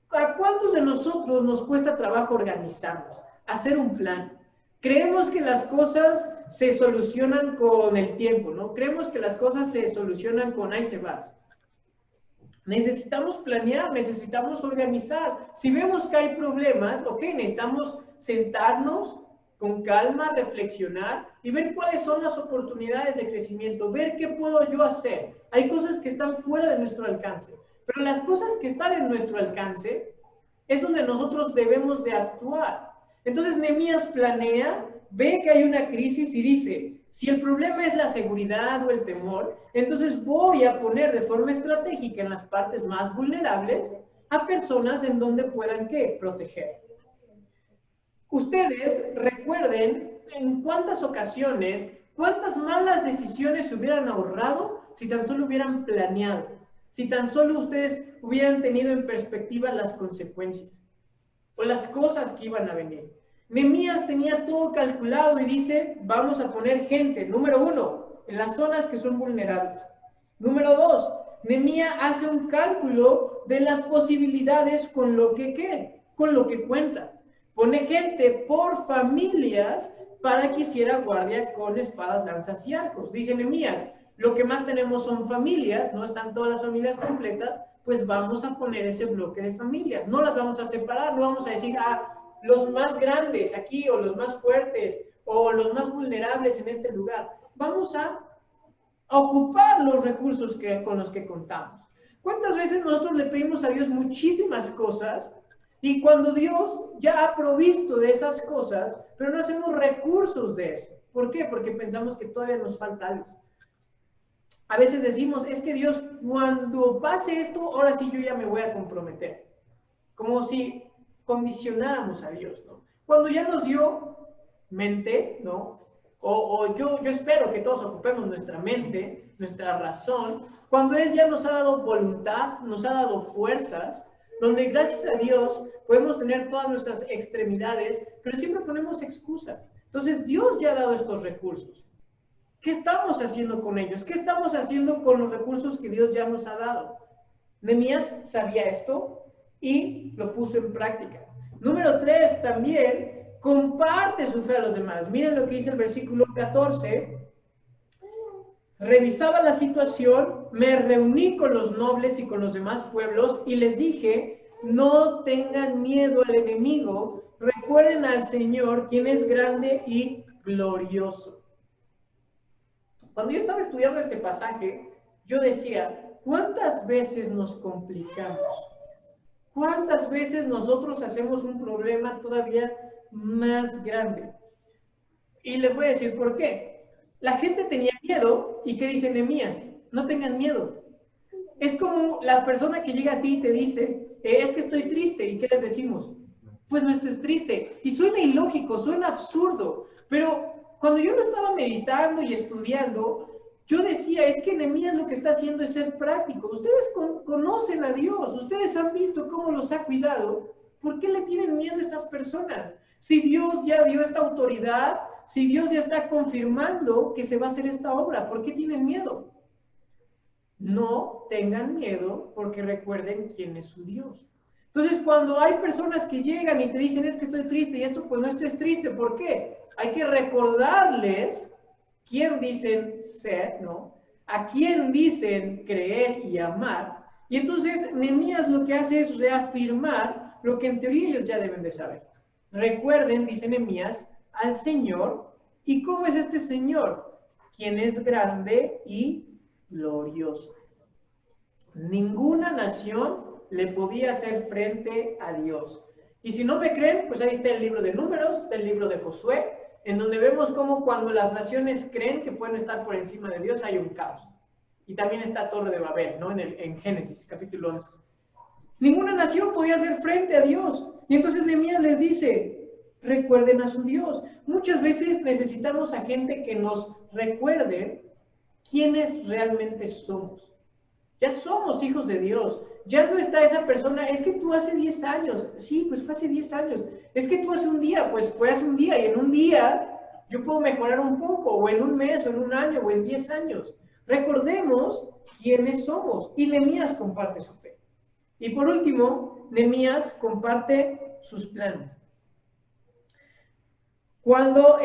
¿A cuántos de nosotros nos cuesta trabajo organizarnos, hacer un plan? Creemos que las cosas se solucionan con el tiempo, ¿no? Creemos que las cosas se solucionan con ahí se va. Necesitamos planear, necesitamos organizar. Si vemos que hay problemas, ok, necesitamos sentarnos con calma, reflexionar y ver cuáles son las oportunidades de crecimiento, ver qué puedo yo hacer. Hay cosas que están fuera de nuestro alcance, pero las cosas que están en nuestro alcance es donde nosotros debemos de actuar. Entonces Nehemías planea, ve que hay una crisis y dice, si el problema es la seguridad o el temor, entonces voy a poner de forma estratégica en las partes más vulnerables a personas en donde puedan, ¿qué? Proteger. Ustedes recuerden en cuántas ocasiones ¿Cuántas malas decisiones se hubieran ahorrado si tan solo hubieran planeado? Si tan solo ustedes hubieran tenido en perspectiva las consecuencias o las cosas que iban a venir. Nehemías tenía todo calculado y dice, vamos a poner gente, número 1, en las zonas que son vulnerables. Número 2, Nehemías hace un cálculo de las posibilidades con lo que ¿qué? Con lo que cuenta. Pone gente por familias para que hiciera guardia con espadas, lanzas y arcos. Dice Nehemías, lo que más tenemos son familias, no están todas las familias completas, pues vamos a poner ese bloque de familias. No las vamos a separar, no vamos a decir, los más grandes aquí, o los más fuertes, o los más vulnerables en este lugar. Vamos a ocupar los recursos con los que contamos. ¿Cuántas veces nosotros le pedimos a Dios muchísimas cosas y cuando Dios ya ha provisto de esas cosas, pero no hacemos recursos de eso? ¿Por qué? Porque pensamos que todavía nos falta algo. A veces decimos, es que Dios, cuando pase esto, ahora sí yo ya me voy a comprometer. Como si condicionáramos a Dios, ¿no? Cuando ya nos dio mente, ¿no? Yo espero que todos ocupemos nuestra mente, nuestra razón, cuando Él ya nos ha dado voluntad, nos ha dado fuerzas, donde gracias a Dios podemos tener todas nuestras extremidades, pero siempre ponemos excusas. Entonces Dios ya ha dado estos recursos. ¿Qué estamos haciendo con ellos? ¿Qué estamos haciendo con los recursos que Dios ya nos ha dado? Nehemías sabía esto y lo puso en práctica. Número 3, también comparte su fe a los demás. Miren lo que dice el versículo 14. Revisaba la situación, me reuní con los nobles y con los demás pueblos y les dije, no tengan miedo al enemigo, recuerden al Señor, quien es grande y glorioso. Cuando yo estaba estudiando este pasaje, yo decía, ¿cuántas veces nos complicamos? ¿Cuántas veces nosotros hacemos un problema todavía más grande? Y les voy a decir por qué. La gente tenía miedo, ¿y qué dice Nehemías? No tengan miedo. Es como la persona que llega a ti y te dice, es que estoy triste, ¿y qué les decimos? Pues no estés triste. Y suena ilógico, suena absurdo, pero cuando yo lo estaba meditando y estudiando, yo decía, es que Nehemías lo que está haciendo es ser práctico. Ustedes conocen a Dios, ustedes han visto cómo los ha cuidado. ¿Por qué le tienen miedo a estas personas? Si Dios ya dio esta autoridad, si Dios ya está confirmando que se va a hacer esta obra, ¿por qué tienen miedo? No tengan miedo porque recuerden quién es su Dios. Entonces, cuando hay personas que llegan y te dicen, es que estoy triste y esto, pues no estés triste. ¿Por qué? Hay que recordarles quién dicen ser, ¿no? A quién dicen creer y amar. Y entonces Nehemías lo que hace es reafirmar lo que en teoría ellos ya deben de saber. Recuerden, dice Nehemías, al Señor. ¿Y cómo es este Señor? Quien es grande y glorioso. Ninguna nación le podía hacer frente a Dios. Y si no me creen, pues ahí está el libro de Números, está el libro de Josué, en donde vemos cómo cuando las naciones creen que pueden estar por encima de Dios, hay un caos. Y también está Torre de Babel, ¿no? En Génesis, capítulo 11. Ninguna nación podía hacer frente a Dios. Y entonces Nehemías les dice, recuerden a su Dios. Muchas veces necesitamos a gente que nos recuerde quiénes realmente somos. Ya somos hijos de Dios. Ya no está esa persona, es que tú hace 10 años. Sí, pues fue hace 10 años. Es que tú hace un día, pues fue hace un día. Y en un día yo puedo mejorar un poco, o en un mes, o en un año, o en 10 años. Recordemos quiénes somos. Y Nehemías comparte su fe. Y por último, Nehemías comparte sus planes. Cuando,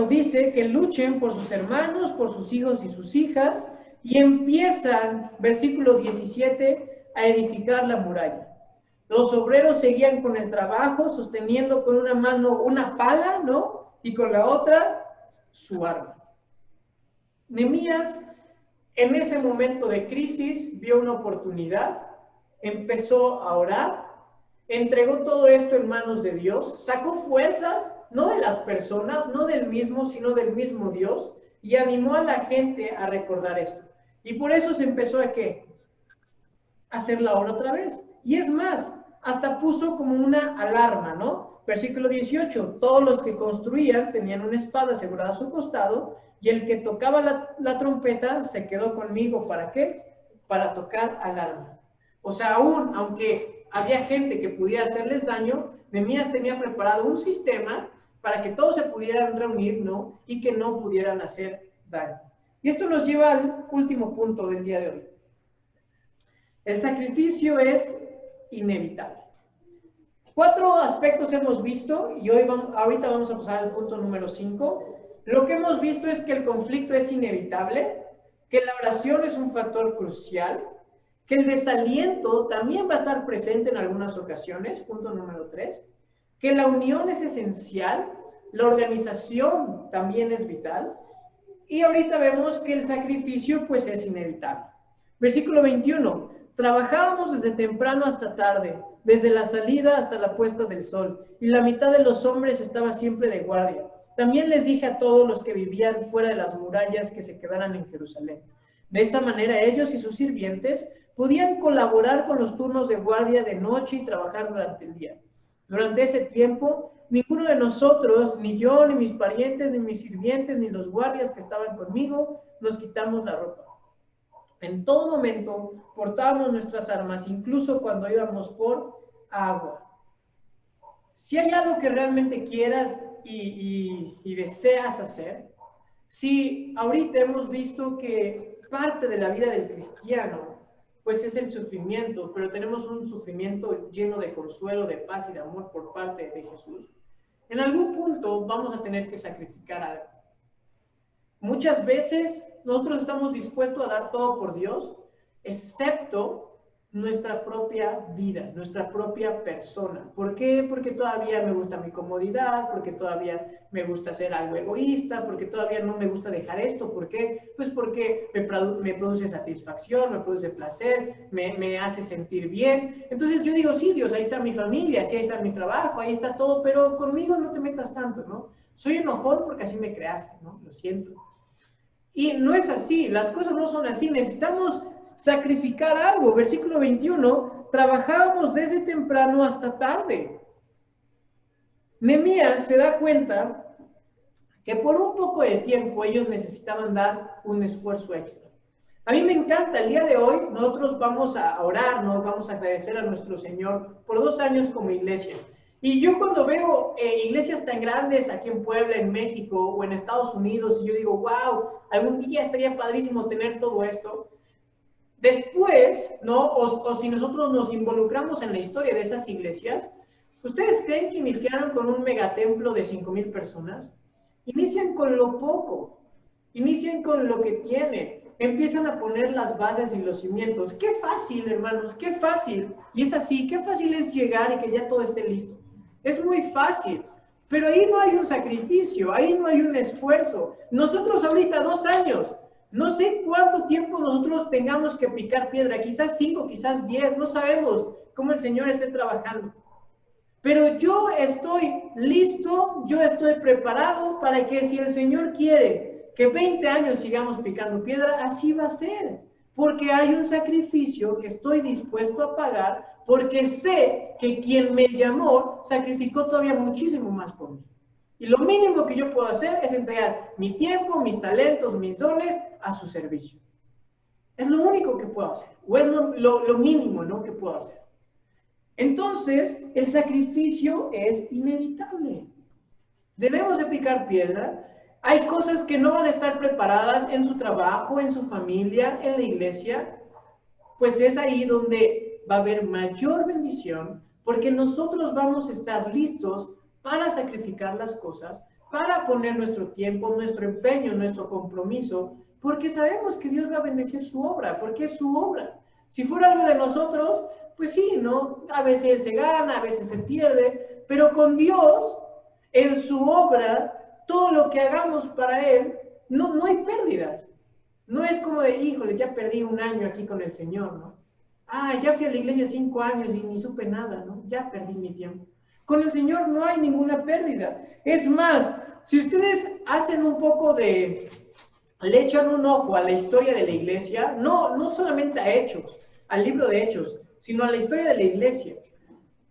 dice que luchen por sus hermanos, por sus hijos y sus hijas, y empiezan, versículo 17, a edificar la muralla. Los obreros seguían con el trabajo, sosteniendo con una mano una pala, ¿no? Y con la otra su arma. Nehemías, en ese momento de crisis, vio una oportunidad, empezó a orar, entregó todo esto en manos de Dios, sacó fuerzas, no de las personas, no del mismo, sino del mismo Dios, y animó a la gente a recordar esto. Y por eso se empezó a ¿qué? A hacer la obra otra vez. Y es más, hasta puso como una alarma, ¿no? Versículo 18, todos los que construían tenían una espada asegurada a su costado, y el que tocaba la trompeta se quedó conmigo. ¿Para qué? Para tocar alarma. O sea, aunque había gente que pudiera hacerles daño, Nehemías tenía preparado un sistema para que todos se pudieran reunir, ¿no? Y que no pudieran hacer daño. Y esto nos lleva al último punto del día de hoy. El sacrificio es inevitable. 4 aspectos hemos visto y ahorita vamos a pasar al punto número 5. Lo que hemos visto es que el conflicto es inevitable, que la oración es un factor crucial, que el desaliento también va a estar presente en algunas ocasiones, punto número 3, que la unión es esencial, la organización también es vital, y ahorita vemos que el sacrificio pues es inevitable. Versículo 21, trabajábamos desde temprano hasta tarde, desde la salida hasta la puesta del sol, y la mitad de los hombres estaba siempre de guardia. También les dije a todos los que vivían fuera de las murallas que se quedaran en Jerusalén. De esa manera ellos y sus sirvientes podían colaborar con los turnos de guardia de noche y trabajar durante el día. Durante ese tiempo, ninguno de nosotros, ni yo, ni mis parientes, ni mis sirvientes, ni los guardias que estaban conmigo, nos quitamos la ropa. En todo momento portábamos nuestras armas, incluso cuando íbamos por agua. Si hay algo que realmente quieras y deseas hacer, si ahorita hemos visto que parte de la vida del cristiano, pues es el sufrimiento, pero tenemos un sufrimiento lleno de consuelo, de paz y de amor por parte de Jesús, en algún punto vamos a tener que sacrificar algo. Muchas veces nosotros estamos dispuestos a dar todo por Dios, excepto nuestra propia vida, nuestra propia persona. ¿Por qué? Porque todavía me gusta mi comodidad, porque todavía me gusta ser algo egoísta, porque todavía no me gusta dejar esto. ¿Por qué? Pues porque me produce satisfacción, me produce placer, me hace sentir bien. Entonces yo digo, sí, Dios, ahí está mi familia, sí, ahí está mi trabajo, ahí está todo, pero conmigo no te metas tanto, ¿no? Soy enojón porque así me creaste, ¿no? Lo siento. Y no es así, las cosas no son así, necesitamos sacrificar algo. Versículo 21, trabajábamos desde temprano hasta tarde. Nehemías se da cuenta que por un poco de tiempo ellos necesitaban dar un esfuerzo extra. A mí me encanta, el día de hoy nosotros vamos a orar, nos vamos a agradecer a nuestro Señor por 2 años como iglesia. Y yo cuando veo iglesias tan grandes aquí en Puebla, en México o en Estados Unidos, y yo digo, wow, algún día estaría padrísimo tener todo esto. Después, ¿no? O si nosotros nos involucramos en la historia de esas iglesias, ¿ustedes creen que iniciaron con un megatemplo de 5,000 personas? Inician con lo poco, inician con lo que tienen, empiezan a poner las bases y los cimientos. ¡Qué fácil, hermanos! ¡Qué fácil! Y es así, qué fácil es llegar y que ya todo esté listo. Es muy fácil, pero ahí no hay un sacrificio, ahí no hay un esfuerzo. Nosotros ahorita 2 años, no sé cuánto tiempo nosotros tengamos que picar piedra, quizás 5, quizás 10, no sabemos cómo el Señor esté trabajando. Pero yo estoy listo, yo estoy preparado para que si el Señor quiere que 20 años sigamos picando piedra, así va a ser. Porque hay un sacrificio que estoy dispuesto a pagar, porque sé que quien me llamó sacrificó todavía muchísimo más por mí. Y lo mínimo que yo puedo hacer es entregar mi tiempo, mis talentos, mis dones a su servicio. Es lo único que puedo hacer, o es lo mínimo, ¿no?, que puedo hacer. Entonces, el sacrificio es inevitable. Debemos de picar piedra. Hay cosas que no van a estar preparadas en su trabajo, en su familia, en la iglesia. Pues es ahí donde va a haber mayor bendición, porque nosotros vamos a estar listos para sacrificar las cosas, para poner nuestro tiempo, nuestro empeño, nuestro compromiso, porque sabemos que Dios va a bendecir su obra, porque es su obra. Si fuera algo de nosotros, pues sí, ¿no? A veces se gana, a veces se pierde, pero con Dios, en su obra, todo lo que hagamos para Él, no hay pérdidas. No es como de, híjole, ya perdí 1 año aquí con el Señor, ¿no? Ah, ya fui a la iglesia 5 años y ni supe nada, ¿no? Ya perdí mi tiempo. Con el Señor no hay ninguna pérdida. Es más, si ustedes hacen un poco de, le echan un ojo a la historia de la iglesia, no solamente a Hechos, al libro de Hechos, sino a la historia de la iglesia.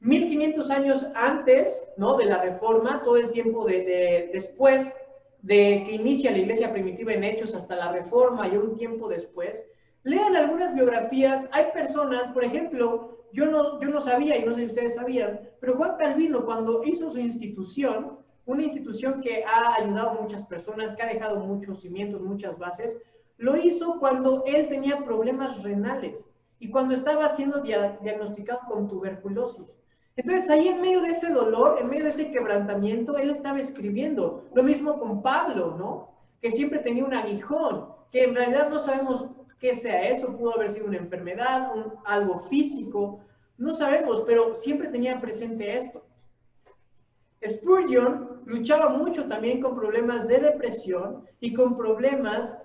1500 años antes, ¿no?, de la Reforma, todo el tiempo después de que inicia la iglesia primitiva en Hechos hasta la Reforma y un tiempo después, lean algunas biografías. Hay personas, por ejemplo, yo no sabía, y no sé si ustedes sabían, pero Juan Calvino, cuando hizo su institución, una institución que ha ayudado a muchas personas, que ha dejado muchos cimientos, muchas bases, lo hizo cuando él tenía problemas renales y cuando estaba siendo diagnosticado con tuberculosis. Entonces, ahí en medio de ese dolor, en medio de ese quebrantamiento, él estaba escribiendo. Lo mismo con Pablo, ¿no?, que siempre tenía un aguijón, que en realidad no sabemos qué sea eso, pudo haber sido una enfermedad, algo físico, no sabemos, pero siempre tenía presente esto. Spurgeon luchaba mucho también con problemas de depresión y con problemas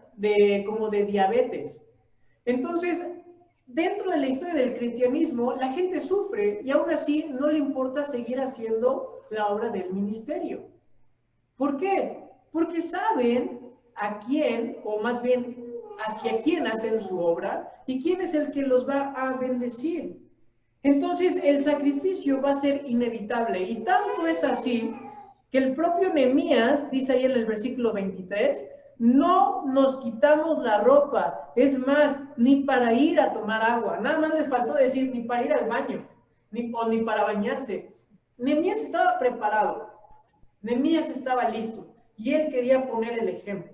como de diabetes. Entonces, dentro de la historia del cristianismo, la gente sufre y aún así no le importa seguir haciendo la obra del ministerio. ¿Por qué? Porque saben a quién, o más bien hacia quién hacen su obra y quién es el que los va a bendecir. Entonces, el sacrificio va a ser inevitable, y tanto es así que el propio Nehemías dice ahí en el versículo 23, no nos quitamos la ropa, es más, ni para ir a tomar agua. Nada más le faltó decir ni para ir al baño, ni para bañarse. Nehemías estaba preparado, Nehemías estaba listo, y él quería poner el ejemplo.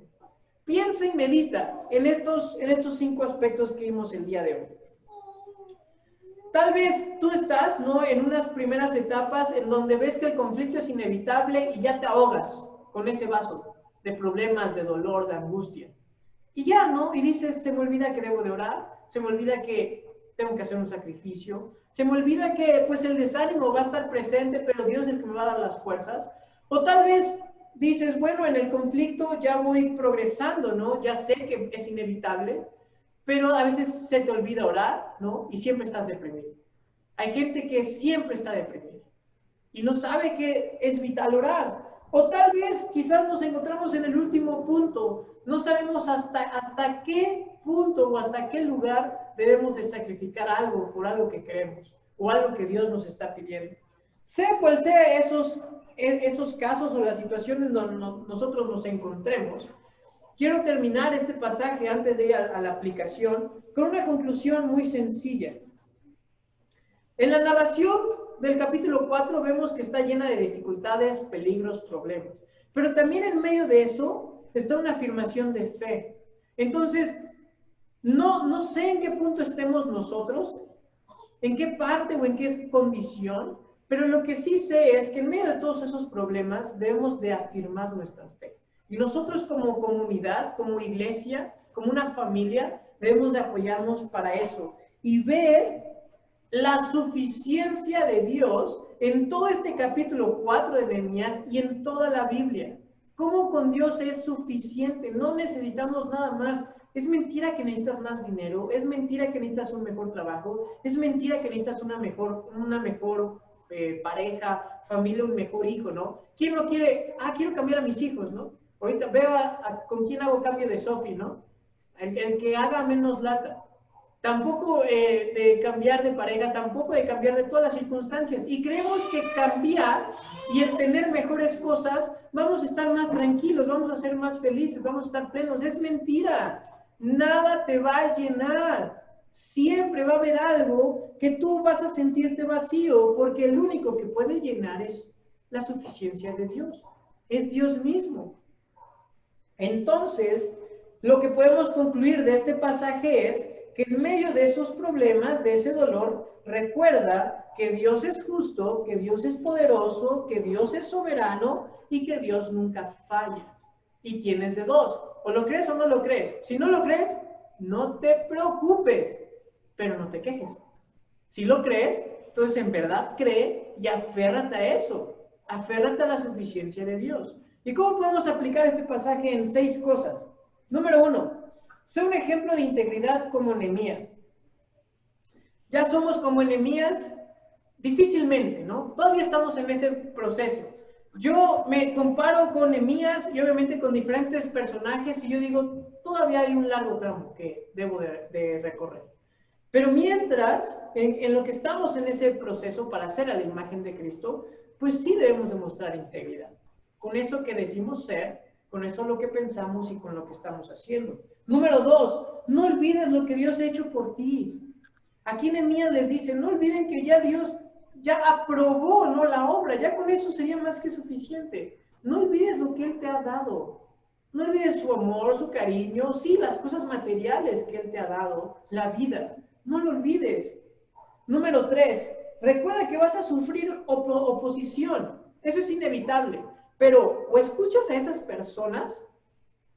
Piensa y medita en estos 5 aspectos que vimos el día de hoy. Tal vez tú estás, ¿no?, en unas primeras etapas en donde ves que el conflicto es inevitable y ya te ahogas con ese vaso de problemas, de dolor, de angustia. Y ya, ¿no? Y dices, se me olvida que debo de orar, se me olvida que tengo que hacer un sacrificio, se me olvida que pues el desánimo va a estar presente, pero Dios es el que me va a dar las fuerzas. O tal vez dices, bueno, en el conflicto ya voy progresando, ¿no? Ya sé que es inevitable, pero a veces se te olvida orar, ¿no? Y siempre estás deprimido. Hay gente que siempre está deprimida y no sabe que es vital orar. O tal vez quizás nos encontramos en el último punto, no sabemos hasta qué punto o hasta qué lugar debemos de sacrificar algo por algo que queremos o algo que Dios nos está pidiendo. Sea cual sea esos casos o las situaciones donde nosotros nos encontremos, quiero terminar este pasaje antes de ir a la aplicación con una conclusión muy sencilla. En la narración del capítulo 4 vemos que está llena de dificultades, peligros, problemas. Pero también en medio de eso está una afirmación de fe. Entonces, no sé en qué punto estemos nosotros, en qué parte o en qué condición, pero lo que sí sé es que en medio de todos esos problemas debemos de afirmar nuestra fe. Y nosotros como comunidad, como iglesia, como una familia, debemos de apoyarnos para eso y ver la suficiencia de Dios en todo este capítulo 4 de Nehemías y en toda la Biblia. Cómo con Dios es suficiente, no necesitamos nada más. Es mentira que necesitas más dinero, es mentira que necesitas un mejor trabajo, es mentira que necesitas una mejor pareja, familia, un mejor hijo, ¿no? ¿Quién no quiere? Quiero cambiar a mis hijos, ¿no? Ahorita veo con quién hago cambio de Sofi, ¿no? El que haga menos lata. Tampoco de cambiar de pareja, tampoco de cambiar de todas las circunstancias. Y creemos que cambiar y el tener mejores cosas, vamos a estar más tranquilos, vamos a ser más felices, vamos a estar plenos. Es mentira. Nada te va a llenar. Siempre va a haber algo que tú vas a sentirte vacío, porque el único que puede llenar es la suficiencia de Dios. Es Dios mismo. Entonces, lo que podemos concluir de este pasaje es que en medio de esos problemas, de ese dolor, recuerda que Dios es justo, que Dios es poderoso, que Dios es soberano y que Dios nunca falla. Y tienes de dos, o lo crees o no lo crees. Si no lo crees, no te preocupes, pero no te quejes. Si lo crees, entonces en verdad cree y aférrate a eso, aférrate a la suficiencia de Dios. ¿Y cómo podemos aplicar este pasaje en 6 cosas? Número 1, sé un ejemplo de integridad como Nehemías. Ya somos como Nehemías, difícilmente, ¿no? Todavía estamos en ese proceso. Yo me comparo con Nehemías y obviamente con diferentes personajes y yo digo, todavía hay un largo tramo que debo de recorrer. Pero mientras, en lo que estamos en ese proceso para hacer a la imagen de Cristo, pues sí debemos demostrar integridad. Con eso que decimos ser, con eso lo que pensamos y con lo que estamos haciendo. Número 2, no olvides lo que Dios ha hecho por ti. Aquí Nehemías les dice, no olviden que ya Dios ya aprobó, ¿no?, la obra, ya con eso sería más que suficiente. No olvides lo que Él te ha dado. No olvides su amor, su cariño, sí, las cosas materiales que Él te ha dado, la vida. No lo olvides. Número 3, recuerda que vas a sufrir oposición. Eso es inevitable. Pero o escuchas a esas personas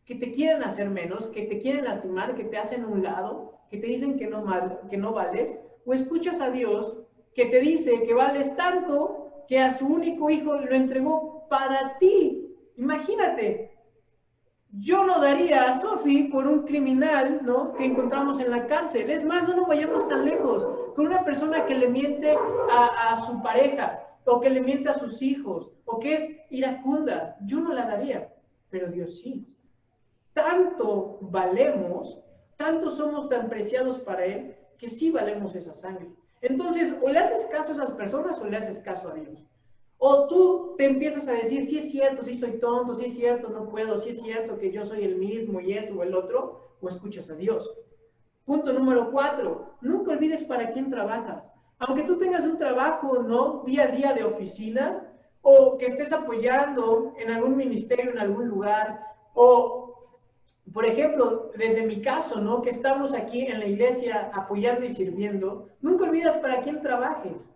que te quieren hacer menos, que te quieren lastimar, que te hacen un lado, que te dicen que no vales, o escuchas a Dios que te dice que vales tanto que a su único hijo lo entregó para ti. Imagínate, yo no daría a Sophie por un criminal, ¿no?, que encontramos en la cárcel. Es más, no nos vayamos tan lejos. Con una persona que le miente a su pareja, o que le miente a sus hijos, o que es iracunda, yo no la daría, pero Dios sí. Tanto valemos, tanto somos tan preciados para Él, que sí valemos esa sangre. Entonces, o le haces caso a esas personas o le haces caso a Dios. O tú te empiezas a decir, sí es cierto, sí soy tonto, sí es cierto, no puedo, sí es cierto que yo soy el mismo y esto o el otro, o escuchas a Dios. Punto número 4, nunca olvides para quién trabajas. Aunque tú tengas un trabajo, ¿no?, día a día de oficina, o que estés apoyando en algún ministerio, en algún lugar, o por ejemplo, desde mi caso, ¿no?, que estamos aquí en la iglesia apoyando y sirviendo, nunca olvides para quién trabajes.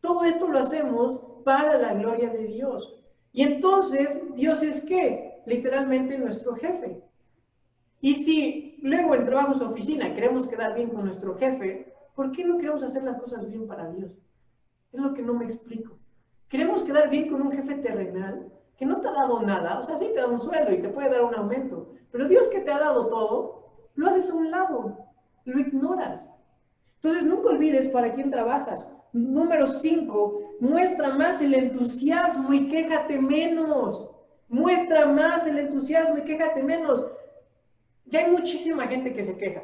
Todo esto lo hacemos para la gloria de Dios. Y entonces, ¿Dios es qué? Literalmente nuestro jefe. Y si luego en trabajos de oficina queremos quedar bien con nuestro jefe, ¿por qué no queremos hacer las cosas bien para Dios? Es lo que no me explico. Queremos quedar bien con un jefe terrenal que no te ha dado nada, o sea, sí te da un sueldo y te puede dar un aumento, pero Dios que te ha dado todo, lo haces a un lado, lo ignoras. Entonces, nunca olvides para quién trabajas. Número 5, muestra más el entusiasmo y quéjate menos. Muestra más el entusiasmo y quéjate menos. Ya hay muchísima gente que se queja.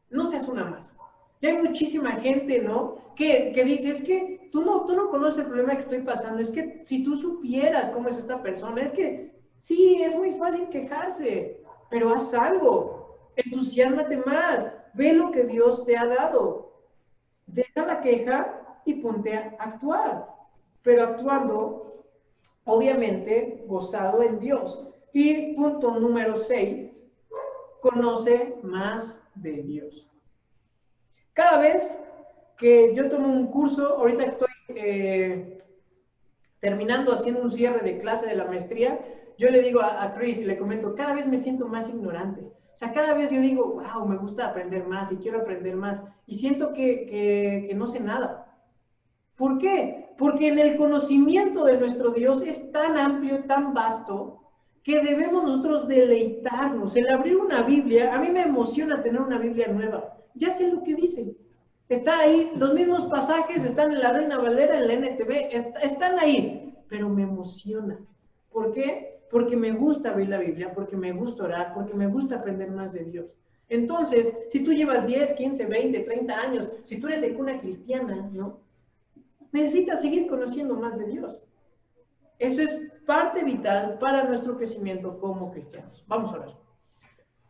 No seas una más. Ya hay muchísima gente, ¿no?, que dice, es que tú no conoces el problema que estoy pasando, es que si tú supieras cómo es esta persona, es que sí, es muy fácil quejarse, pero haz algo, entusiásmate más, ve lo que Dios te ha dado, deja la queja y ponte a actuar, pero actuando, obviamente, gozado en Dios. Y punto número 6, conoce más de Dios. Cada vez que yo tomo un curso, ahorita estoy terminando, haciendo un cierre de clase de la maestría, yo le digo a Chris y le comento, cada vez me siento más ignorante. O sea, cada vez yo digo, wow, me gusta aprender más y quiero aprender más. Y siento que no sé nada. ¿Por qué? Porque en el conocimiento de nuestro Dios es tan amplio, tan vasto, que debemos nosotros deleitarnos. El abrir una Biblia, a mí me emociona tener una Biblia nueva. Ya sé lo que dice. Está ahí, los mismos pasajes están en la Reina Valera, en la NTV, están ahí, pero me emociona. ¿Por qué? Porque me gusta abrir la Biblia, porque me gusta orar, porque me gusta aprender más de Dios. Entonces, si tú llevas 10, 15, 20, 30 años, si tú eres de cuna cristiana, ¿no?, necesitas seguir conociendo más de Dios. Eso es parte vital para nuestro crecimiento como cristianos. Vamos a orar.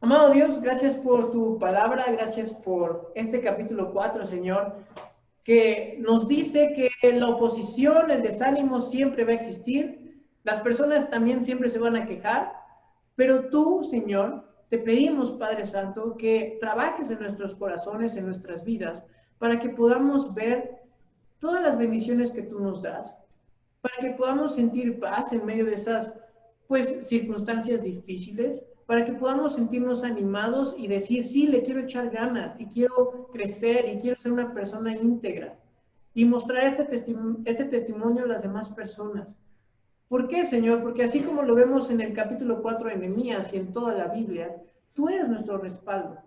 Amado Dios, gracias por tu palabra, gracias por este capítulo 4, Señor, que nos dice que la oposición, el desánimo siempre va a existir, las personas también siempre se van a quejar, pero tú, Señor, te pedimos, Padre Santo, que trabajes en nuestros corazones, en nuestras vidas, para que podamos ver todas las bendiciones que tú nos das, para que podamos sentir paz en medio de esas, pues, circunstancias difíciles, para que podamos sentirnos animados y decir, sí, le quiero echar ganas y quiero crecer y quiero ser una persona íntegra y mostrar este testimonio a las demás personas. ¿Por qué, Señor? Porque así como lo vemos en el capítulo 4 de Nehemías y en toda la Biblia, tú eres nuestro respaldo,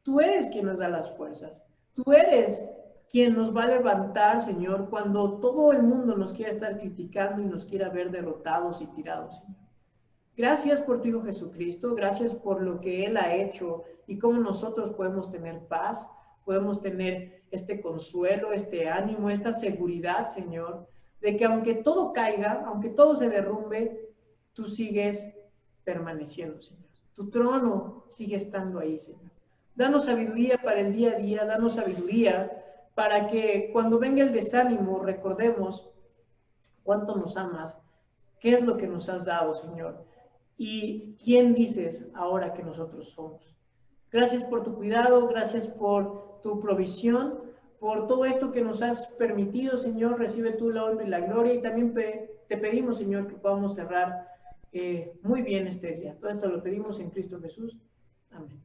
tú eres quien nos da las fuerzas, tú eres quien nos va a levantar, Señor, cuando todo el mundo nos quiera estar criticando y nos quiera ver derrotados y tirados, Señor. Gracias por tu Hijo Jesucristo, gracias por lo que Él ha hecho y cómo nosotros podemos tener paz, podemos tener este consuelo, este ánimo, esta seguridad, Señor, de que aunque todo caiga, aunque todo se derrumbe, tú sigues permaneciendo, Señor. Tu trono sigue estando ahí, Señor. Danos sabiduría para el día a día, danos sabiduría para que cuando venga el desánimo recordemos cuánto nos amas, qué es lo que nos has dado, Señor, y quién dices ahora que nosotros somos. Gracias por tu cuidado, gracias por tu provisión, por todo esto que nos has permitido, Señor. Recibe tú la honra y la gloria, y también te pedimos, Señor, que podamos cerrar muy bien este día. Todo esto lo pedimos en Cristo Jesús. Amén.